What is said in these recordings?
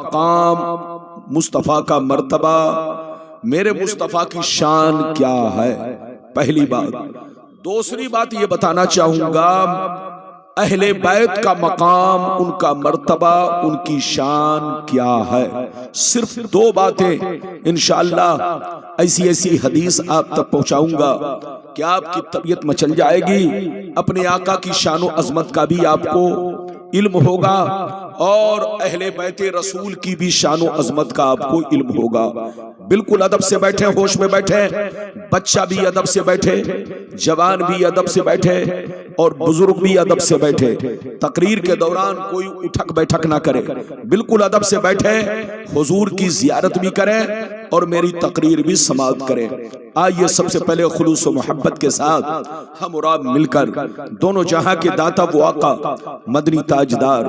مقام، مصطفیٰ کا مرتبہ، میرے مصطفیٰ کی شان کیا ہے، پہلی بات۔ دوسری بات یہ بتانا چاہوں گا اہل بیت کا مقام، ان کا مرتبہ، ان کی شان کیا ہے۔ صرف دو باتیں انشاءاللہ ایسی ایسی حدیث آپ تک پہنچاؤں گا کہ آپ کی طبیعت مچل جائے گی، اپنے آقا کی شان و عظمت کا بھی آپ کو علم ہوگا اور اہل بیت رسول کی بھی شان و عظمت کا آپ کو علم ہوگا۔ بالکل ادب سے بیٹھے، ہوش میں بیٹھے، بچہ بھی ادب سے بیٹھے، جوان بھی ادب سے بیٹھے اور بزرگ بھی ادب سے بیٹھے۔ تقریر کے دوران کوئی اٹھک بیٹھک نہ کرے، بالکل ادب سے بیٹھے، حضور کی زیارت بھی کریں اور میری تقریر بھی سماعت کریں۔ آئیے سب سے پہلے خلوص و محبت کے ساتھ ہم اور آپ مل کر دونوں جہاں کے داتا و آقا، مدنی تاجدار،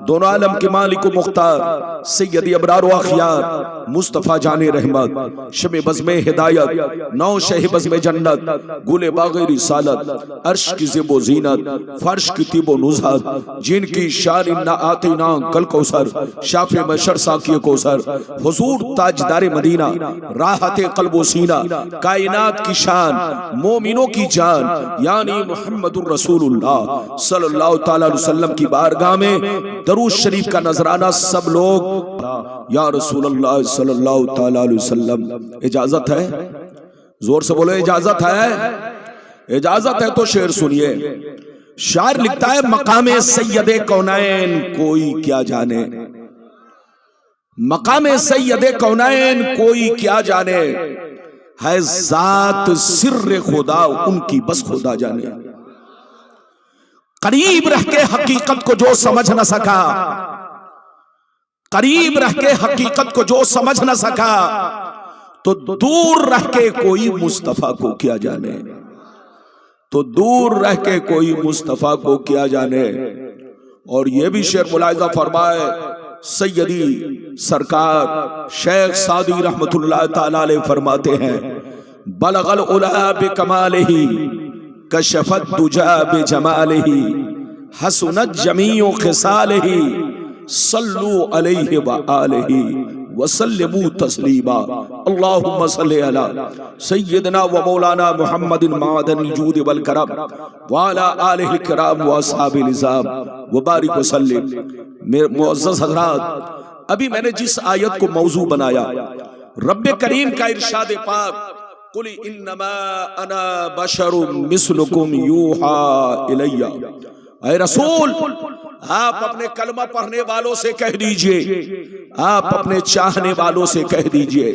دونوں عالم کے مالک و مختار، سید ابرار و اخیار، مصطفیٰ جان رحمت، شب بزم ہدایت، نو شہ بزم جنت، گل باغ رسالت، عرش کی زیب و زینت، فرش کی طیب و نزہت، جن کی شان انا آتینا کل کوثر، شافع مشر ساقی کوثر، حضور تاجدار مدینہ، راحت قلب و سینہ، کائنات کی شان، مومنوں کی جان، یعنی محمد الرسول اللہ صلی اللہ تعالی علیہ وسلم کی بارگاہ میں درود شریف کا نذرانہ سب لوگ یا رسول اللہ صلی اللہ تعالی علیہ وسلم۔ اجازت ہے؟ زور سے بولو اجازت ہے؟ اجازت ہے تو شعر سنیے۔ شاعر لکھتا ہے مقام سید کونین کوئی کیا جانے، مقام سید کونین کوئی کیا جانے، ہے ذات سر خدا ان کی بس خدا جانے۔ قریب رہ کے حقیقت کو جو سمجھ نہ سکا، قریب رہ کے حقیقت کو جو سمجھ نہ سکا، تو دور رہ کے کوئی مصطفیٰ کو کیا جانے، تو دور رہ کے کوئی مصطفیٰ کو کیا جانے۔ اور یہ بھی شعر ملاحظہ فرمائے سیدی سرکار شیخ سعدی رحمت اللہ تعالی علیہ فرماتے ہیں بلغ العلا بکمالہ کشفت دجا بجمالہ حسنت جمیع خصالہ صلو علیہ وآلہ وسلموا تسلیما۔ اللہم صلی علی سیدنا و مولانا محمد معدن الجود والکرم وعلی آلہ الکرام و اصحاب النظام وبارک وسلم۔ معزز حضرات، ابھی میں نے جس آیت کو موضوع بنایا، رب کریم کا ارشاد پاک قل انما انا بشر مثلکم یوحی الی، اے رسول آپ اپنے کلمہ پڑھنے والوں سے کہہ دیجئے، آپ اپنے چاہنے والوں سے کہہ دیجئے،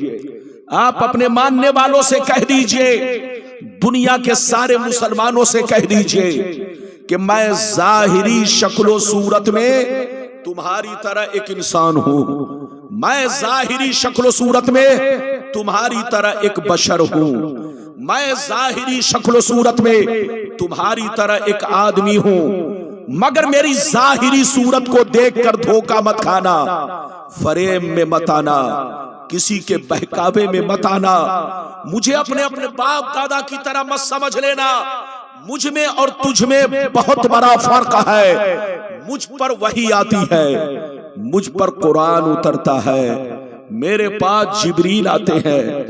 آپ اپنے ماننے والوں سے کہہ دیجئے، دنیا کے سارے مسلمانوں سے کہہ دیجئے کہ میں ظاہری شکل و صورت میں تمہاری طرح ایک انسان ہوں، میں ظاہری شکل و صورت میں تمہاری طرح ایک بشر ہوں، میں ظاہری شکل و صورت میں تمہاری طرح ایک آدمی ہوں، مگر میری ظاہری صورت کو دیکھ کر دھوکہ مت کھانا، فریب میں مت آنا، کسی کے بہکاوے میں مت آنا، مجھے اپنے باپ دادا کی طرح مت سمجھ لینا۔ مجھ میں اور تجھ میں بہت بڑا فرق ہے، مجھ پر وحی آتی ہے، مجھ پر قرآن اترتا ہے، میرے پاس جبریل آتے ہیں،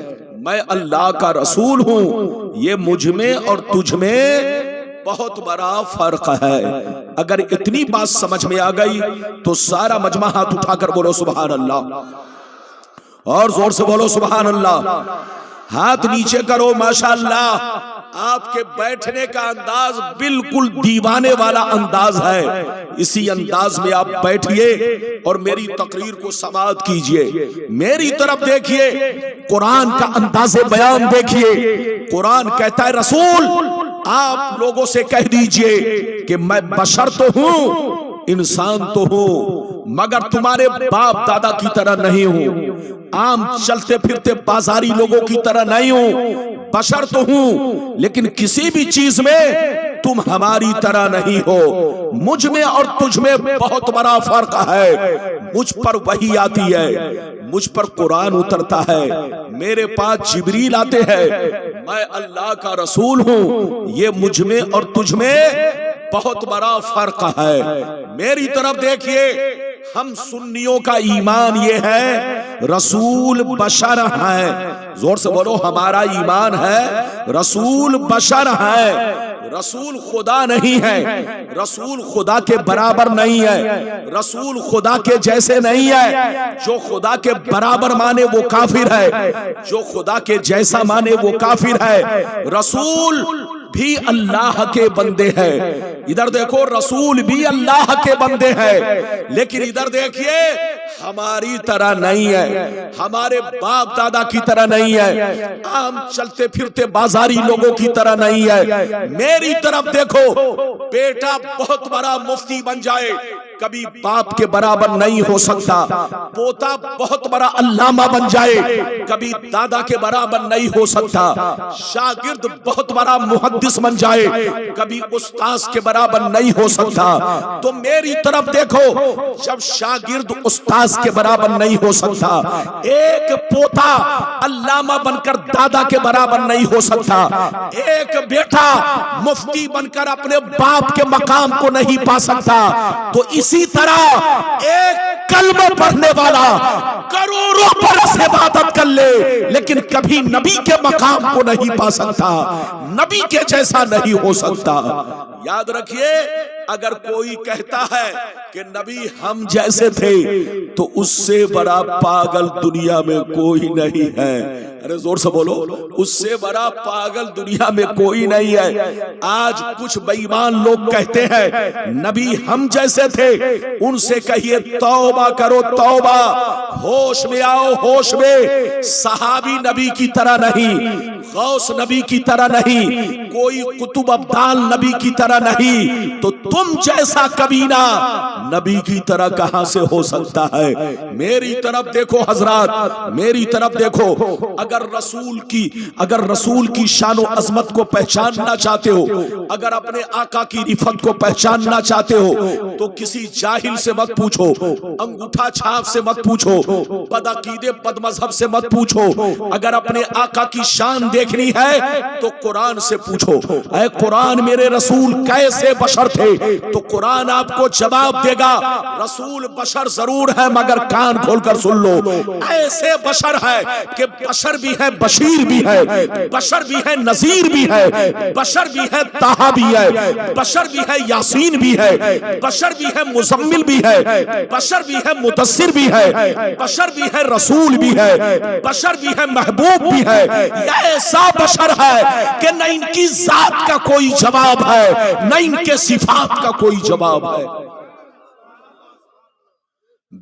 میں اللہ کا رسول ہوں، یہ مجھ میں اور تجھ میں بہت بڑا فرق ہے۔ اگر اتنی بات سمجھ میں آ گئی تو سارا مجمع ہاتھ اٹھا کر بولو سبحان اللہ، اور زور سے بولو سبحان اللہ، ہاتھ نیچے کرو۔ ماشاءاللہ آپ کے بیٹھنے کا انداز بالکل دیوانے والا انداز ہے، اسی انداز میں آپ بیٹھئے اور میری تقریر کو سماعت کیجئے، میری طرف دیکھئے، قرآن کا انداز بیان دیکھئے۔ قرآن کہتا ہے رسول آپ لوگوں سے کہہ دیجئے کہ میں بشر تو ہوں، انسان تو ہوں، مگر تمہارے باپ دادا کی طرح نہیں ہوں، عام چلتے پھرتے بازاری لوگوں کی طرح نہیں ہوں، بشر تو ہوں لیکن کسی بھی چیز میں تم ہماری طرح نہیں ہو، مجھ میں اور تجھ میں بہت بڑا فرق ہے، مجھ پر وحی آتی ہے، مجھ پر قرآن اترتا ہے، میرے پاس جبریل آتے ہیں، میں اللہ کا رسول ہوں، یہ مجھ میں اور تجھ میں بہت بڑا فرق ہے۔ میری طرف دیکھیے، ہم سنیوں کا ایمان یہ ہے رسول بشر ہے. زور سے بولو ہمارا ایمان ہے رسول بشر ہے. رسول خدا نہیں ہے, رسول خدا کے برابر نہیں ہے, رسول خدا کے جیسے نہیں ہے. جو خدا کے برابر مانے وہ کافر ہے, جو خدا کے جیسا مانے وہ کافر ہے. رسول بھی اللہ کے بندے ہیں. ادھر دیکھو رسول بھی اللہ کے بندے ہیں, لیکن ادھر دیکھیے ہماری طرح نہیں ہے, ہمارے باپ دادا کی طرح نہیں ہے, عام چلتے پھرتے بازاری لوگوں کی طرح نہیں ہے. میری طرف دیکھو, بیٹا بہت بڑا مفتی بن جائے کبھی باپ کے برابر نہیں ہو سکتا. پوتا بہت بڑا علامہ بن جائے کبھی دادا کے برابر نہیں ہو سکتا. شاگرد بہت بڑا محدث بن جائے کبھی استاذ کے برابر نہیں ہو سکتا. تو میری طرف دیکھو, جب شاگرد استاذ کے برابر نہیں ہو سکتا, ایک پوتا علامہ بن کر دادا کے برابر نہیں ہو سکتا, ایک بیٹا مفتی بن کر اپنے باپ کے مقام کو نہیں پا سکتا, تو اسی طرح ایک کلمہ پڑھنے والا کروڑوں برس عبادت کر لے لیکن کبھی نبی کے مقام کو نہیں پا سکتا, نبی کے جیسا نہیں ہو سکتا. یاد رکھیے, اگر کوئی کہتا ہے کہ نبی ہم جیسے تھے تو اس سے بڑا پاگل دنیا میں کوئی نہیں ہے. ارے زور سے بولو, اس سے بڑا پاگل دنیا میں کوئی نہیں ہے. آج کچھ بے ایمان لوگ کہتے ہیں نبی ہم جیسے تھے, ان سے کہیے توبہ کرو توبہ, ہوش میں آؤ ہوش میں. صحابی نبی کی طرح نہیں, غوث نبی کی طرح نہیں, کوئی قطب ابدال نبی کی طرح نہیں, تو تم جیسا کمینہ نبی کی طرح کہاں سے ہو سکتا ہے. میری طرف دیکھو حضرات, میری طرف دیکھو. اگر رسول کی شان و عظمت کو پہچاننا چاہتے ہو, اگر اپنے آقا کی رفعت کو پہچاننا چاہتے ہو, تو کسی جاہل سے مت پوچھو, انگوٹھا چھاپ سے مت پوچھو, بدعقیدے بد مذہب سے مت پوچھو. اگر اپنے آقا کی شان دیکھنی ہے تو قرآن سے پوچھو, اے قرآن میرے رسول کیسے بشر تھے, تو قرآن آپ کو جواب دے گا رسول بشر ضرور ہے مگر کان کھول کر سن لو, ایسے بشر ہے کہ بشر بھی ہے بشیر بھی ہے, بشر بھی ہے نذیر بھی ہے, بشر بھی ہے طٰہٰ بھی ہے, بشر بھی ہے یاسین بھی ہے, بشر بھی ہے مزمل بھی ہے, بشر بھی ہے مدثر بھی ہے, بشر بھی ہے رسول بھی ہے, بشر بھی ہے محبوب بھی ہے. یہ ایسا بشر ہے کہ نہ ان کی ذات کا کوئی جواب ہے نہ ان کے صفات کا کوئی جواب ہے.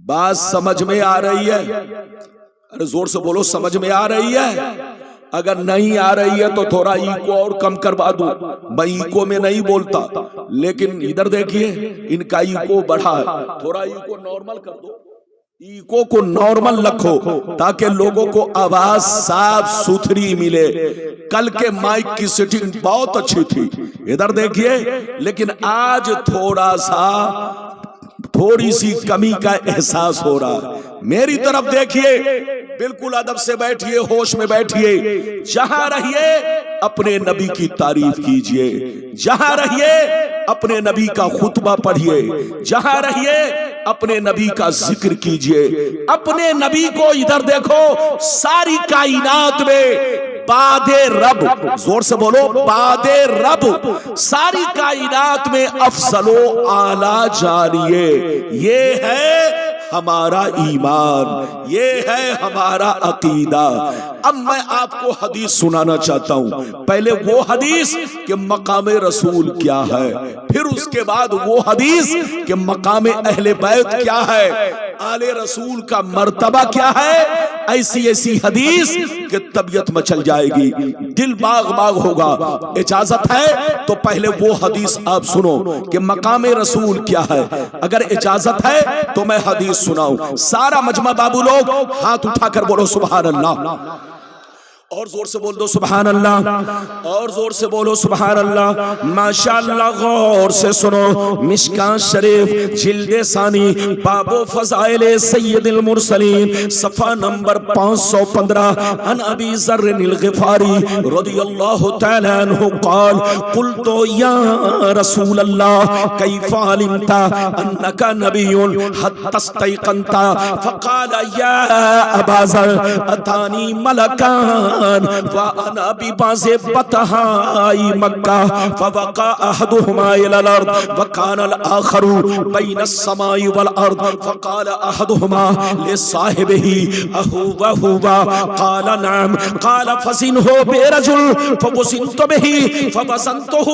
بات سمجھ میں آ رہی ہے؟ ارے زور سے بولو, سمجھ میں آ رہی ہے؟ اگر نہیں آ رہی ہے تو تھوڑا ایکو اور کم کروا دوں. میں ایکو میں نہیں بولتا, لیکن ادھر دیکھیے ان کا ایکو بڑھا ہے, تھوڑا ایکو نارمل کر دو. ایکو کو نارمل رکھو تاکہ لوگوں کو آواز صاف ستھری ملے. کل کے مائک کی سیٹنگ بہت اچھی تھی, ادھر دیکھیے, لیکن آج تھوڑی سی کمی کا احساس ہو رہا ہے. میری طرف دیکھیے, بالکل ادب سے بیٹھیے, ہوش میں بیٹھیے. جہاں رہیے اپنے نبی کی تعریف کیجئے, جہاں رہیے اپنے نبی کا خطبہ پڑھیے, جہاں رہیے اپنے نبی کا ذکر کیجئے. اپنے نبی کو ادھر دیکھو, ساری کائنات میں باد رب, زور سے بولو باد رب, ساری کائنات میں افضل و اعلیٰ جانیے. یہ ہے ہمارا ایمان, یہ ہے ہمارا عقیدہ. اب میں آپ کو حدیث سنانا چاہتا ہوں. پہلے وہ حدیث کہ مقام رسول کیا ہے, پھر اس کے بعد وہ حدیث کہ مقام اہل بیت کیا ہے, آل رسول کا مرتبہ کیا ہے. ایسی ایسی حدیث کہ طبیعت مچل جائے گی, دل باغ باغ ہوگا. اجازت ہے تو پہلے وہ حدیث آپ سنو کہ مقام رسول کیا ہے. اگر اجازت ہے تو میں حدیث سناؤں. سارا مجمع بابو لوگ ہاتھ اٹھا کر بولو سبحان اللہ. اور زور سے بول دو سبحان اللہ، اور زور سے بولو سبحان اللہ۔ ماشاءاللہ غور سے سنو، مشکات شریف جلد ثانی باب فضائل سید المرسلین صفحہ نمبر 515 عن ابی ذر الغفاری رضی اللہ تعالی عنہ قال قلت یا رسول اللہ کیف علمت انک نبی حتی استيقنت فقال یا ابا ذر اتانی ملکان وانا ببعض بطحاء مکہ فوقع احدهما الى الارض وكان الاخر بين السماء والارض فقال احدهما لصاحبه اهو قال نعم قال فزنه برجل فوزنت به فوزنته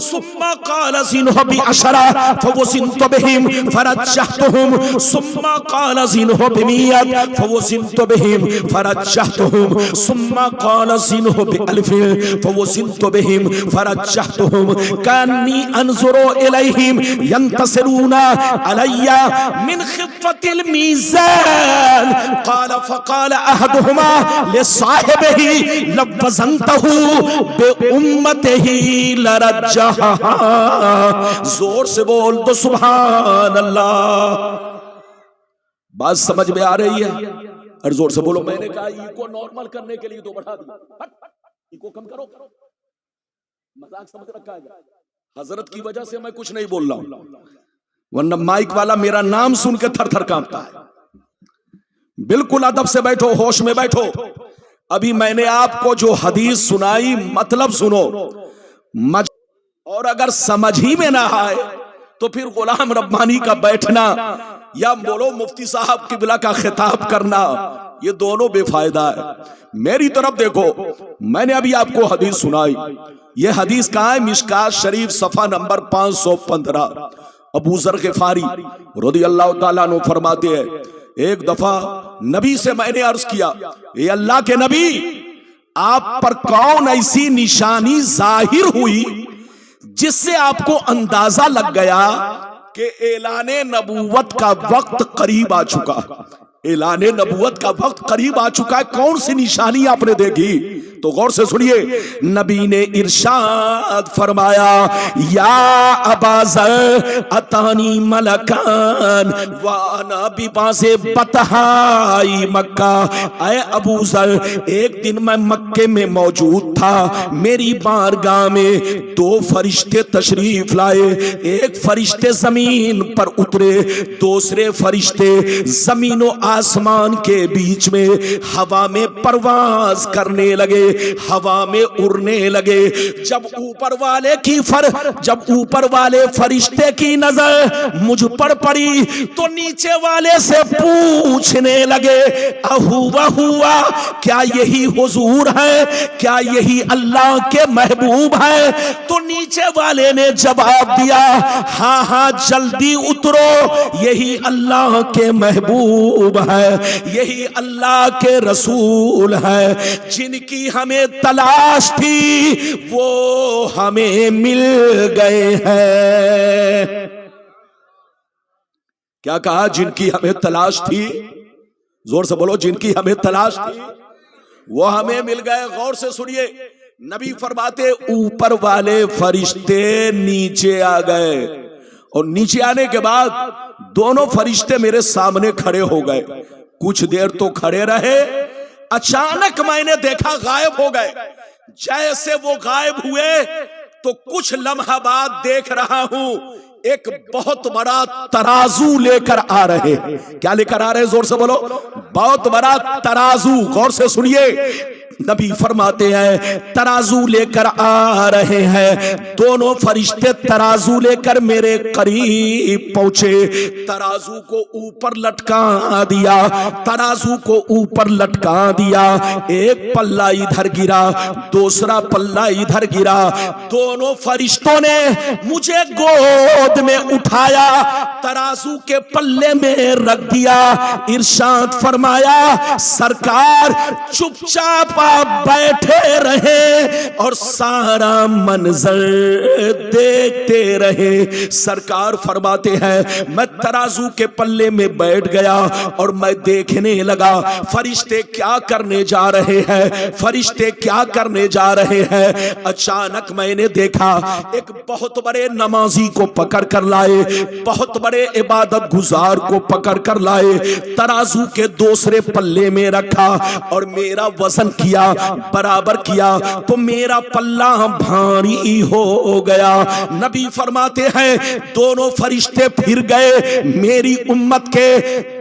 ثم قال زنه بعشرة فوزنت بهم فرجحتهم ثم قال زنه بمئة فوزنت بهم فرجحتهم ثم قال زنه بألف فوزنت بهم فرجحتهم كأني أنظر إليهم ينتصرون علي من خفة الميزان قال فقال أحدهما لصاحبه لو وزنته بأمته لرجحها۔ زور سے بول دو سبحان اللہ۔ بات سمجھ میں آ رہی ہے؟ اور زور سے بولو۔ میں نے کہا ای کو نارمل کرنے کے لیے تو بڑھا دیا، ای کو کم کرو، مذاق سمجھ رکھا ہے۔ حضرت کی وجہ سے میں کچھ نہیں بول رہا ہوں، ورنہ مائک والا میرا نام سن کے تھر تھر کانپتا ہے۔ بالکل ادب سے بیٹھو، ہوش میں بیٹھو۔ ابھی میں نے آپ کو جو حدیث سنائی مطلب سنو، اور اگر سمجھ ہی میں نہ آئے تو پھر غلام ربانی کا بیٹھنا یا بولو مفتی صاحب قبلہ کا خطاب کرنا یہ دونوں بے فائدہ ہے۔ میری طرف دیکھو، میں نے ابھی آپ کو حدیث سنائی، یہ حدیث کہاں ہے؟ مشکات شریف صفحہ نمبر 515۔ ابو ذر غفاری رضی اللہ تعالیٰ عنہ فرماتے ہیں ایک دفعہ نبی سے میں نے عرض کیا، اے اللہ کے نبی، آپ پر کون ایسی نشانی ظاہر ہوئی جس سے آپ کو اندازہ لگ گیا کہ اعلان نبوت کا وقت قریب آ چکا، اعلان نبوت کا وقت قریب آ چکا ہے؟ کون سی نشانی آپ نے دیکھی؟ تو غور سے سنیے، نبی نے ارشاد فرمایا، یا ابا ذر اتانی ملکان وانا ببعض بطحاء مکہ۔ اے ابو ذر، ایک دن میں مکے میں موجود تھا، میری بارگاہ میں دو فرشتے تشریف لائے، ایک فرشتے زمین پر اترے، دوسرے فرشتے زمین و آسمان کے بیچ میں ہوا میں پرواز کرنے لگے، ہوا میں اڑنے لگے۔ جب اوپر والے فرشتے کی نظر مجھ پر پڑی تو نیچے والے سے پوچھنے لگے، ہوا کیا یہی حضور ہے؟ کیا یہی اللہ کے محبوب ہے؟ تو نیچے والے نے جواب دیا، ہاں ہاں جلدی اترو، یہی اللہ کے محبوب ہے، یہی اللہ کے رسول ہے، جن کی ہمیں تلاش تھی وہ ہمیں مل گئے ہیں۔ کیا کہا؟ جن کی ہمیں تلاش تھی، زور سے بولو، جن کی ہمیں تلاش تھی وہ ہمیں مل گئے۔ غور سے سنیے، نبی فرماتے اوپر والے فرشتے نیچے آ گئے، اور نیچے آنے کے بعد دونوں فرشتے میرے سامنے کھڑے ہو گئے۔ کچھ دیر تو کھڑے رہے، اچانک میں نے دیکھا غائب ہو گئے۔ جیسے وہ غائب ہوئے تو کچھ لمحہ بعد دیکھ رہا ہوں ایک بہت بڑا ترازو لے کر آ رہے۔ کیا لے کر آ رہے؟ زور سے بولو، بہت بڑا ترازو۔ غور سے سنیے، نبی فرماتے ہیں ترازو لے کر آ رہے ہیں۔ دونوں فرشتے ترازو لے کر میرے قریب پہنچے، ترازو کو اوپر لٹکا دیا، ترازو کو اوپر لٹکا دیا۔ ایک پلہ ادھر گرا، دوسرا پلہ ادھر گرا۔ دونوں فرشتوں نے مجھے گود میں اٹھایا، ترازو کے پلے میں رکھ دیا۔ ارشاد فرمایا، سرکار چپ چاپ آپ بیٹھے رہے اور سارا منظر دیکھتے رہے۔ سرکار فرماتے ہیں میں ترازو کے پلے میں بیٹھ گیا اور میں دیکھنے لگا فرشتے کیا کرنے جا رہے ہیں، فرشتے کیا کرنے جا رہے ہیں۔ اچانک میں نے دیکھا ایک بہت بڑے نمازی کو پکڑ کر لائے، بہت بڑے عبادت گزار کو پکڑ کر لائے، ترازو کے دوسرے پلے میں رکھا اور میرا وزن کیا، برابر کیا تو میرا پلہ بھاری ہو گیا۔ نبی فرماتے ہیں دونوں فرشتے پھر گئے، میری امت کے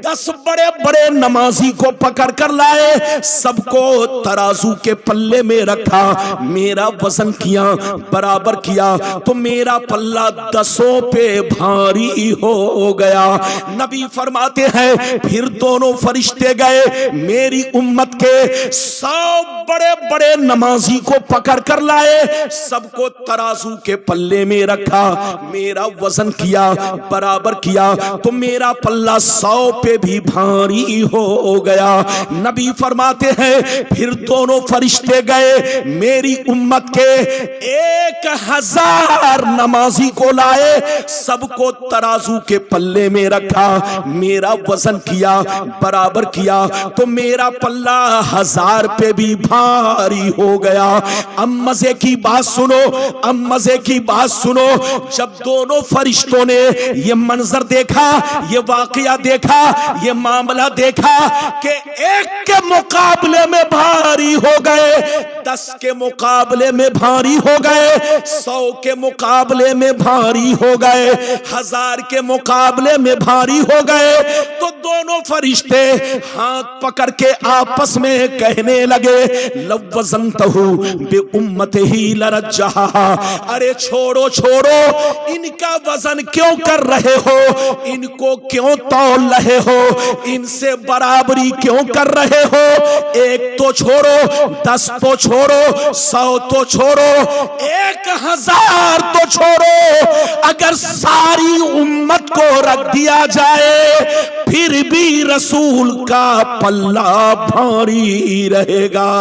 10 بڑے بڑے نمازی کو پکڑ کر لائے، سب کو ترازو کے پلے میں رکھا، میرا وزن کیا، برابر کیا تو میرا پلہ 10 پہ بھاری ہو گیا۔ نبی فرماتے ہیں پھر دونوں فرشتے گئے، میری امت کے 100 بڑے بڑے نمازی کو پکڑ کر لائے، سب کو ترازو کے پلے میں رکھا، میرا وزن کیا، برابر کیا تو میرا پلہ 100 پہ بھی بھاری ہو گیا۔ نبی فرماتے ہیں پھر دونوں فرشتے گئے، میری امت کے 1000 نمازی کو لائے، سب کو ترازو کے پلے میں رکھا، میرا وزن کیا، برابر کیا تو میرا پلہ 1000 پہ بھی بھاری ہو گیا۔ اب مزے کی بات سنو، اب مزے کی بات سنو، جب دونوں فرشتوں نے یہ منظر دیکھا، یہ واقعہ دیکھا، یہ معاملہ دیکھا کہ ایک کے مقابلے میں بھاری ہو گئے، 10 کے مقابلے میں بھاری ہو گئے، 100 کے مقابلے میں بھاری ہو گئے، 1000 کے مقابلے میں بھاری ہو گئے، تو دونوں فرشتے ہاتھ پکڑ کے آپس میں کہنے لگے لو وزنتہ بامتہ لرجھہا، ارے چھوڑو چھوڑو، ان کا وزن کیوں کر رہے ہو، ان کو کیوں تول رہے ہو، ان سے برابری کیوں کر رہے ہو، 1 تو چھوڑو، 10 تو چھوڑو، 100 تو چھوڑو، 1000 تو چھوڑو، اگر ساری امت کو رکھ دیا جائے پھر بھی رسول کا پلہ بھاری رہے گا۔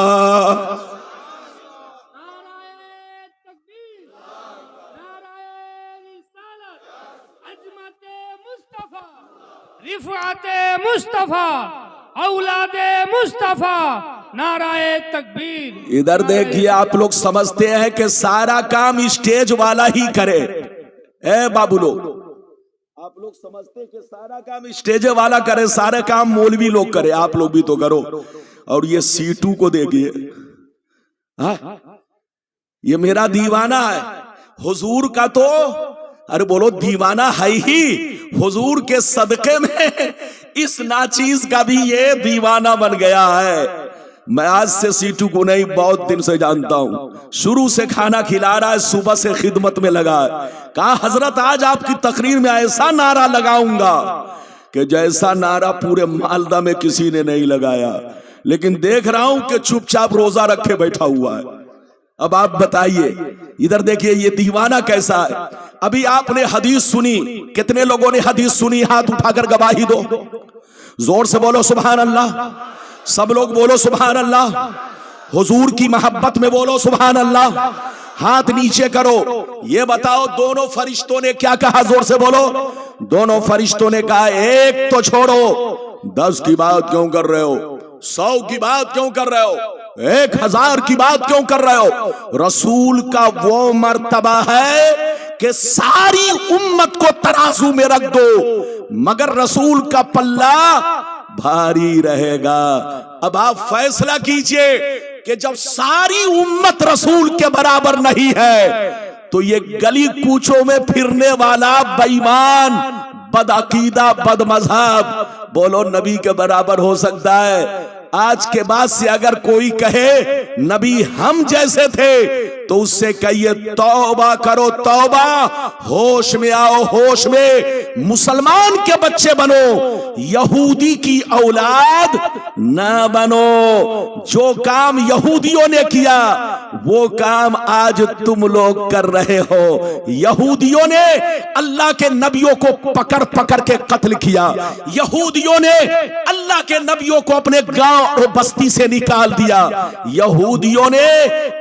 رفعت مصطفیٰ، اولاد مصطفیٰ، نعرہ تکبیر۔ ادھر دیکھیے، آپ لوگ سمجھتے ہیں کہ سارا کام اسٹیج والا ہی کرے، اے بابو لوگ، آپ لوگ سمجھتے ہیں کہ سارا کام اسٹیج والا کرے، سارے کام مولوی لوگ کرے، آپ لوگ بھی تو کرو۔ اور یہ سیٹو کو دیکھیے، یہ میرا دیوانہ ہے، حضور کا تو ارے بولو دیوانہ ہے ہی، حضور کے صدقے میں اس ناچیز کا بھی یہ دیوانہ بن گیا ہے۔ میں آج سے سیٹو کو نہیں، بہت دن سے جانتا ہوں، شروع سے کھانا کھلا رہا ہے، صبح سے خدمت میں لگا ہے، کہا حضرت آج آپ کی تقریر میں ایسا نعرہ لگاؤں گا کہ جیسا نعرہ پورے مالدہ میں کسی نے نہیں لگایا، لیکن دیکھ رہا ہوں کہ چپ چاپ روزہ رکھے بیٹھا ہوا ہے۔ اب آپ بتائیے، ادھر دیکھیے یہ دیوانہ کیسا ہے۔ ابھی آپ نے حدیث سنی، کتنے لوگوں نے حدیث سنی؟ ہاتھ اٹھا کر گواہی دو، زور سے بولو سبحان اللہ، سب لوگ بولو سبحان اللہ، حضور کی محبت میں بولو سبحان اللہ، ہاتھ نیچے کرو۔ یہ بتاؤ دونوں فرشتوں نے کیا کہا؟ زور سے بولو۔ دونوں فرشتوں نے کہا 1 تو چھوڑو، 10 کی بات کیوں کر رہے ہو، 100 کی بات کیوں کر رہے ہو، 1000 کی بات کیوں کر رہے ہو؟ رسول کا وہ مرتبہ ہے کہ ساری امت کو ترازو میں رکھ دو مگر رسول کا پلہ بھاری رہے گا۔ اب آپ فیصلہ کیجئے کہ جب ساری امت رسول کے برابر نہیں ہے تو یہ گلی کوچوں میں پھرنے والا بے ایمان، بد عقیدہ، بد مذہب، بولو نبی کے برابر ہو سکتا ہے؟ آج کے بعد سے اگر کوئی کہے نبی ہم جیسے تھے تو اس سے کہیے توبہ کرو، توبہ، ہوش میں آؤ، ہوش میں، مسلمان کے بچے بنو، یہودی کی اولاد نہ بنو۔ جو کام یہودیوں نے کیا وہ کام آج تم لوگ کر رہے ہو. یہودیوں نے اللہ کے نبیوں کو پکڑ پکڑ کے قتل کیا. یہودیوں نے اللہ کے نبیوں کو اپنے گاؤں اور بستی سے نکال دیا. یہودیوں نے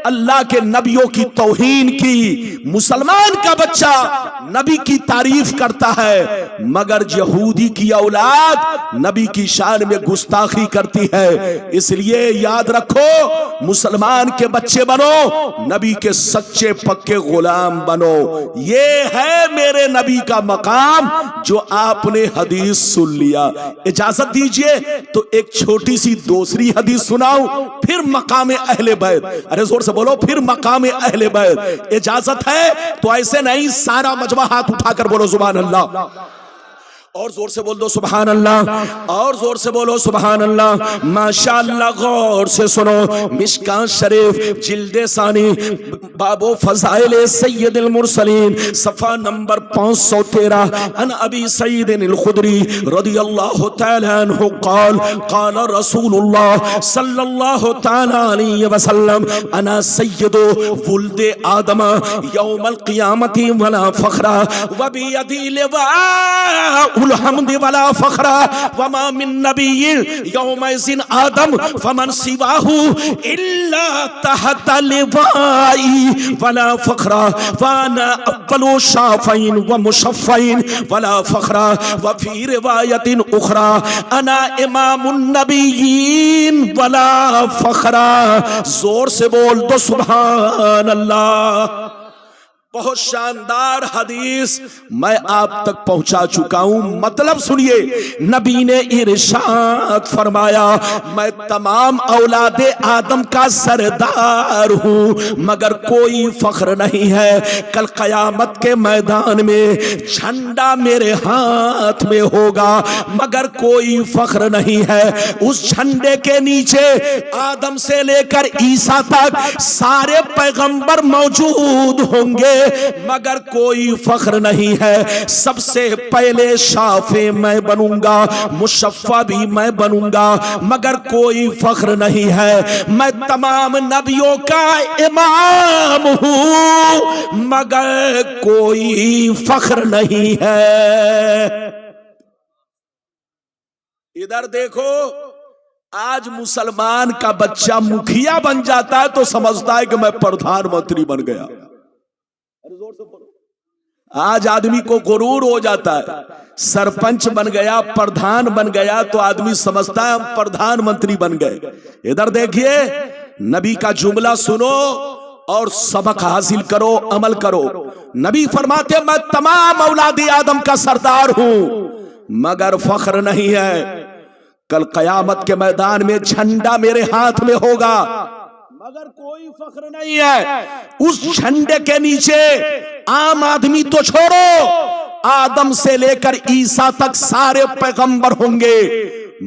اللہ کے نبیوں کی توہین کی. مسلمان کا بچہ نبی کی تعریف کرتا ہے مگر یہودی کی اولاد نبی کی شان میں گستاخی کرتی ہے. اس لیے یاد رکھو, مسلمان کے بچے بنو, نبی کے سچے پکے غلام بنو. یہ ہے میرے نبی کا مقام جو آپ نے حدیث سن لیا. اجازت دیجئے تو ایک چھوٹی سی دوسری حدیث سناؤں, پھر مقام اہل بیت. ارے زور سے بولو, پھر مقام اہل بیت. اجازت ہے تو ایسے نہیں, سارا مجمع ہاتھ اٹھا کر بولو سبحان اللہ, اور زور سے بول دو سبحان اللہ, اور زور سے بولو سبحان اللہ. ماشاءاللہ غور سے سنو, مشکاۃ شریف جلد ثانی باب فضائل سید المرسلین صفحہ نمبر 513 عن ابی سعید الخدری رضی اللہ تعالی عنہ قال قال رسول اللہ صلی اللہ تعالی علیہ وسلم انا سید ولد آدم یوم القیامت ولا فخر وبیدی لواء الحمد ولا فخر وما من نبی یومئذ آدم فمن سواه الا تحت لوائی ولا فخر وانا اول شافعین ومشفعین ولا فخر وفی روایت اخرى انا امام النبیین ولا فخر. زور سے بول دو سبحان اللہ. بہت شاندار حدیث میں آپ تک پہنچا چکا ہوں. مطلب سنیے, نبی نے ارشاد فرمایا میں تمام اولاد آدم کا سردار ہوں مگر کوئی فخر نہیں ہے. کل قیامت کے میدان میں جھنڈا میرے ہاتھ میں ہوگا مگر کوئی فخر نہیں ہے. اس جھنڈے کے نیچے آدم سے لے کر عیسیٰ تک سارے پیغمبر موجود ہوں گے مگر کوئی فخر نہیں ہے. سب سے پہلے شافع میں بنوں گا, مشفع بھی میں بنوں گا مگر کوئی فخر نہیں ہے. میں تمام نبیوں کا امام ہوں مگر کوئی فخر نہیں ہے. ادھر دیکھو, آج مسلمان کا بچہ مکھیا بن جاتا ہے تو سمجھتا ہے کہ میں پردھان منتری بن گیا. آج آدمی کو غرور ہو جاتا ہے, سرپنچ بن گیا, پردھان بن گیا تو آدمی سمجھتا ہے ہم پردھان منتری بن گئے. ادھر دیکھیے, نبی کا جملہ سنو اور سبق حاصل کرو, عمل کرو. نبی فرماتے میں تمام اولاد آدم کا سردار ہوں مگر فخر نہیں ہے. کل قیامت کے میدان میں جھنڈا میرے ہاتھ میں ہوگا مگر کوئی فخر نہیں ہے. اس جھنڈے کے نیچے عام آدمی تو چھوڑو, آدم سے لے کر عیسیٰ تک سارے پیغمبر ہوں گے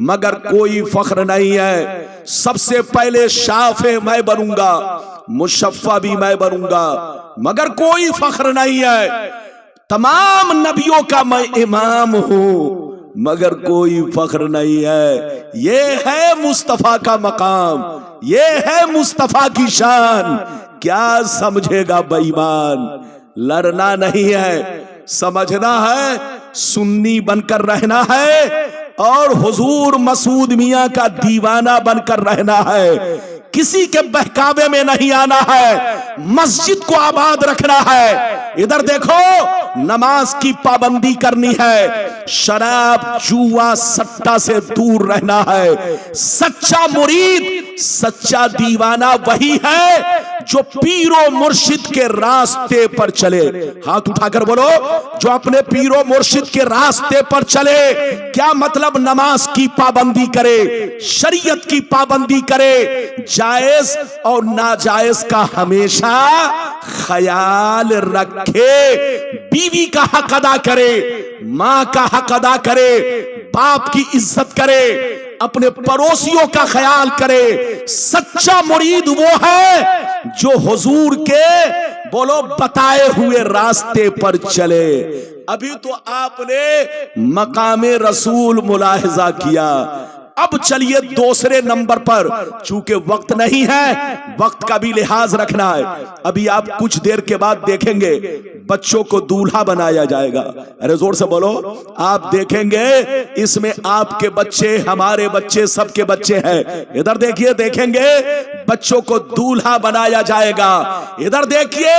مگر کوئی فخر نہیں ہے. سب سے پہلے شافع میں بنوں گا, مشفع بھی میں بنوں گا مگر کوئی فخر نہیں ہے. تمام نبیوں کا میں امام ہوں مگر کوئی فخر نہیں ہے. یہ ہے مصطفیٰ کا مقام, یہ ہے مصطفیٰ کی شان. کیا سمجھے گا بے ایمان؟ لڑنا نہیں ہے, سمجھنا ہے, سنی بن کر رہنا ہے اور حضور مسعود میاں کا دیوانہ بن کر رہنا ہے. کسی کے بہکاوے میں نہیں آنا ہے, مسجد کو آباد رکھنا ہے. ادھر دیکھو, نماز کی پابندی کرنی ہے, شراب جوا سٹا سے دور رہنا ہے. سچا مرید, سچا دیوانہ وہی ہے جو پیر و مرشد کے راستے پر چلے. ہاتھ اٹھا کر بولو, جو اپنے پیر و مرشد کے راستے پر چلے. کیا مطلب؟ نماز کی پابندی کرے, شریعت کی پابندی کرے, جائز اور ناجائز کا ہمیشہ خیال رکھے, بیوی کا حق ادا کرے, ماں کا حق ادا کرے, باپ کی عزت کرے, اپنے پڑوسیوں کا خیال کرے. سچا مرید وہ ہے جو حضور کے بولو بتائے ہوئے راستے پر چلے. ابھی تو آپ نے مقام رسول ملاحظہ کیا, اب چلیے دوسرے نمبر پر، چونکہ وقت نہیں ہے، وقت کا بھی لحاظ رکھنا ہے، ابھی آپ کچھ دیر کے بعد دیکھیں گے بچوں کو دولہا بنایا جائے گا. ارے زور سے بولو. آپ دیکھیں گے اس میں آپ کے بچے، ہمارے بچے، سب کے بچے ہیں. ادھر دیکھیے، دیکھیں گے بچوں کو دولہا بنایا جائے گا. ادھر دیکھیے،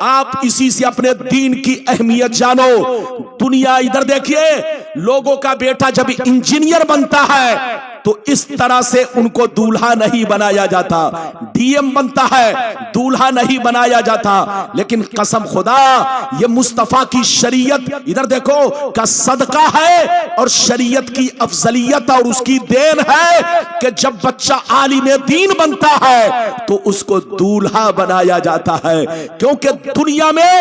آپ اسی سے اپنے دین کی اہمیت جانو. دنیا ادھر دیکھیے، لوگوں کا بیٹا جب انجینئر بنتا ہے تو اس طرح سے ان کو دولہا نہیں بنایا جاتا. ڈی ایم بنتا ہے، دولہا نہیں بنایا جاتا. لیکن قسم خدا یہ مصطفیٰ کی شریعت ادھر دیکھو کا صدقہ ہے اور شریعت کی افضلیت اور اس کی دین ہے کہ جب بچہ عالم دین بنتا ہے تو اس کو دولہا بنایا جاتا ہے، کیونکہ دنیا میں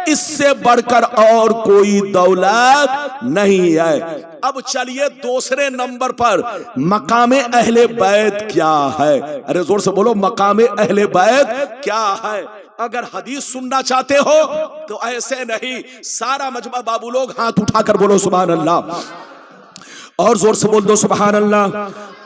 اس سے بڑھ کر اور کوئی دولت نہیں ہے. اب چلیے دوسرے نمبر پر مقام اہل بیت کیا ہے. ارے زور سے بولو، مقام اہل بیت کیا ہے. اگر حدیث سننا چاہتے ہو تو ایسے نہیں، سارا مجمع بابو لوگ ہاتھ اٹھا کر بولو سبحان اللہ، اور زور سے بول دو سبحان اللہ،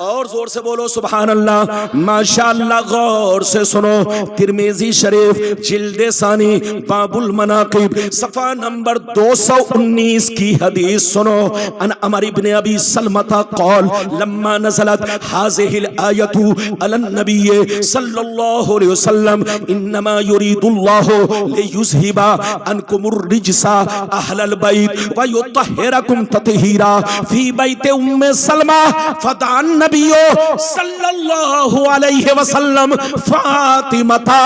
اور زور سے بولو سبحان اللہ. ماشاءاللہ غور سے سنو، ترمذی شریف جلد ثانی باب المناقب صفحہ نمبر 219 کی حدیث سنو. ان عمر ابن ابی سلمہ قال لما نزلت هذه الآیۃ علی النبی صلی اللہ علیہ وسلم انما یرید اللہ لیذھب عنکم الرجس اہل البیت ویطہرکم تطہیرا. فی بیت ام سلمہ فدعا النبی صلی اللہ علیہ وسلم فاطمہ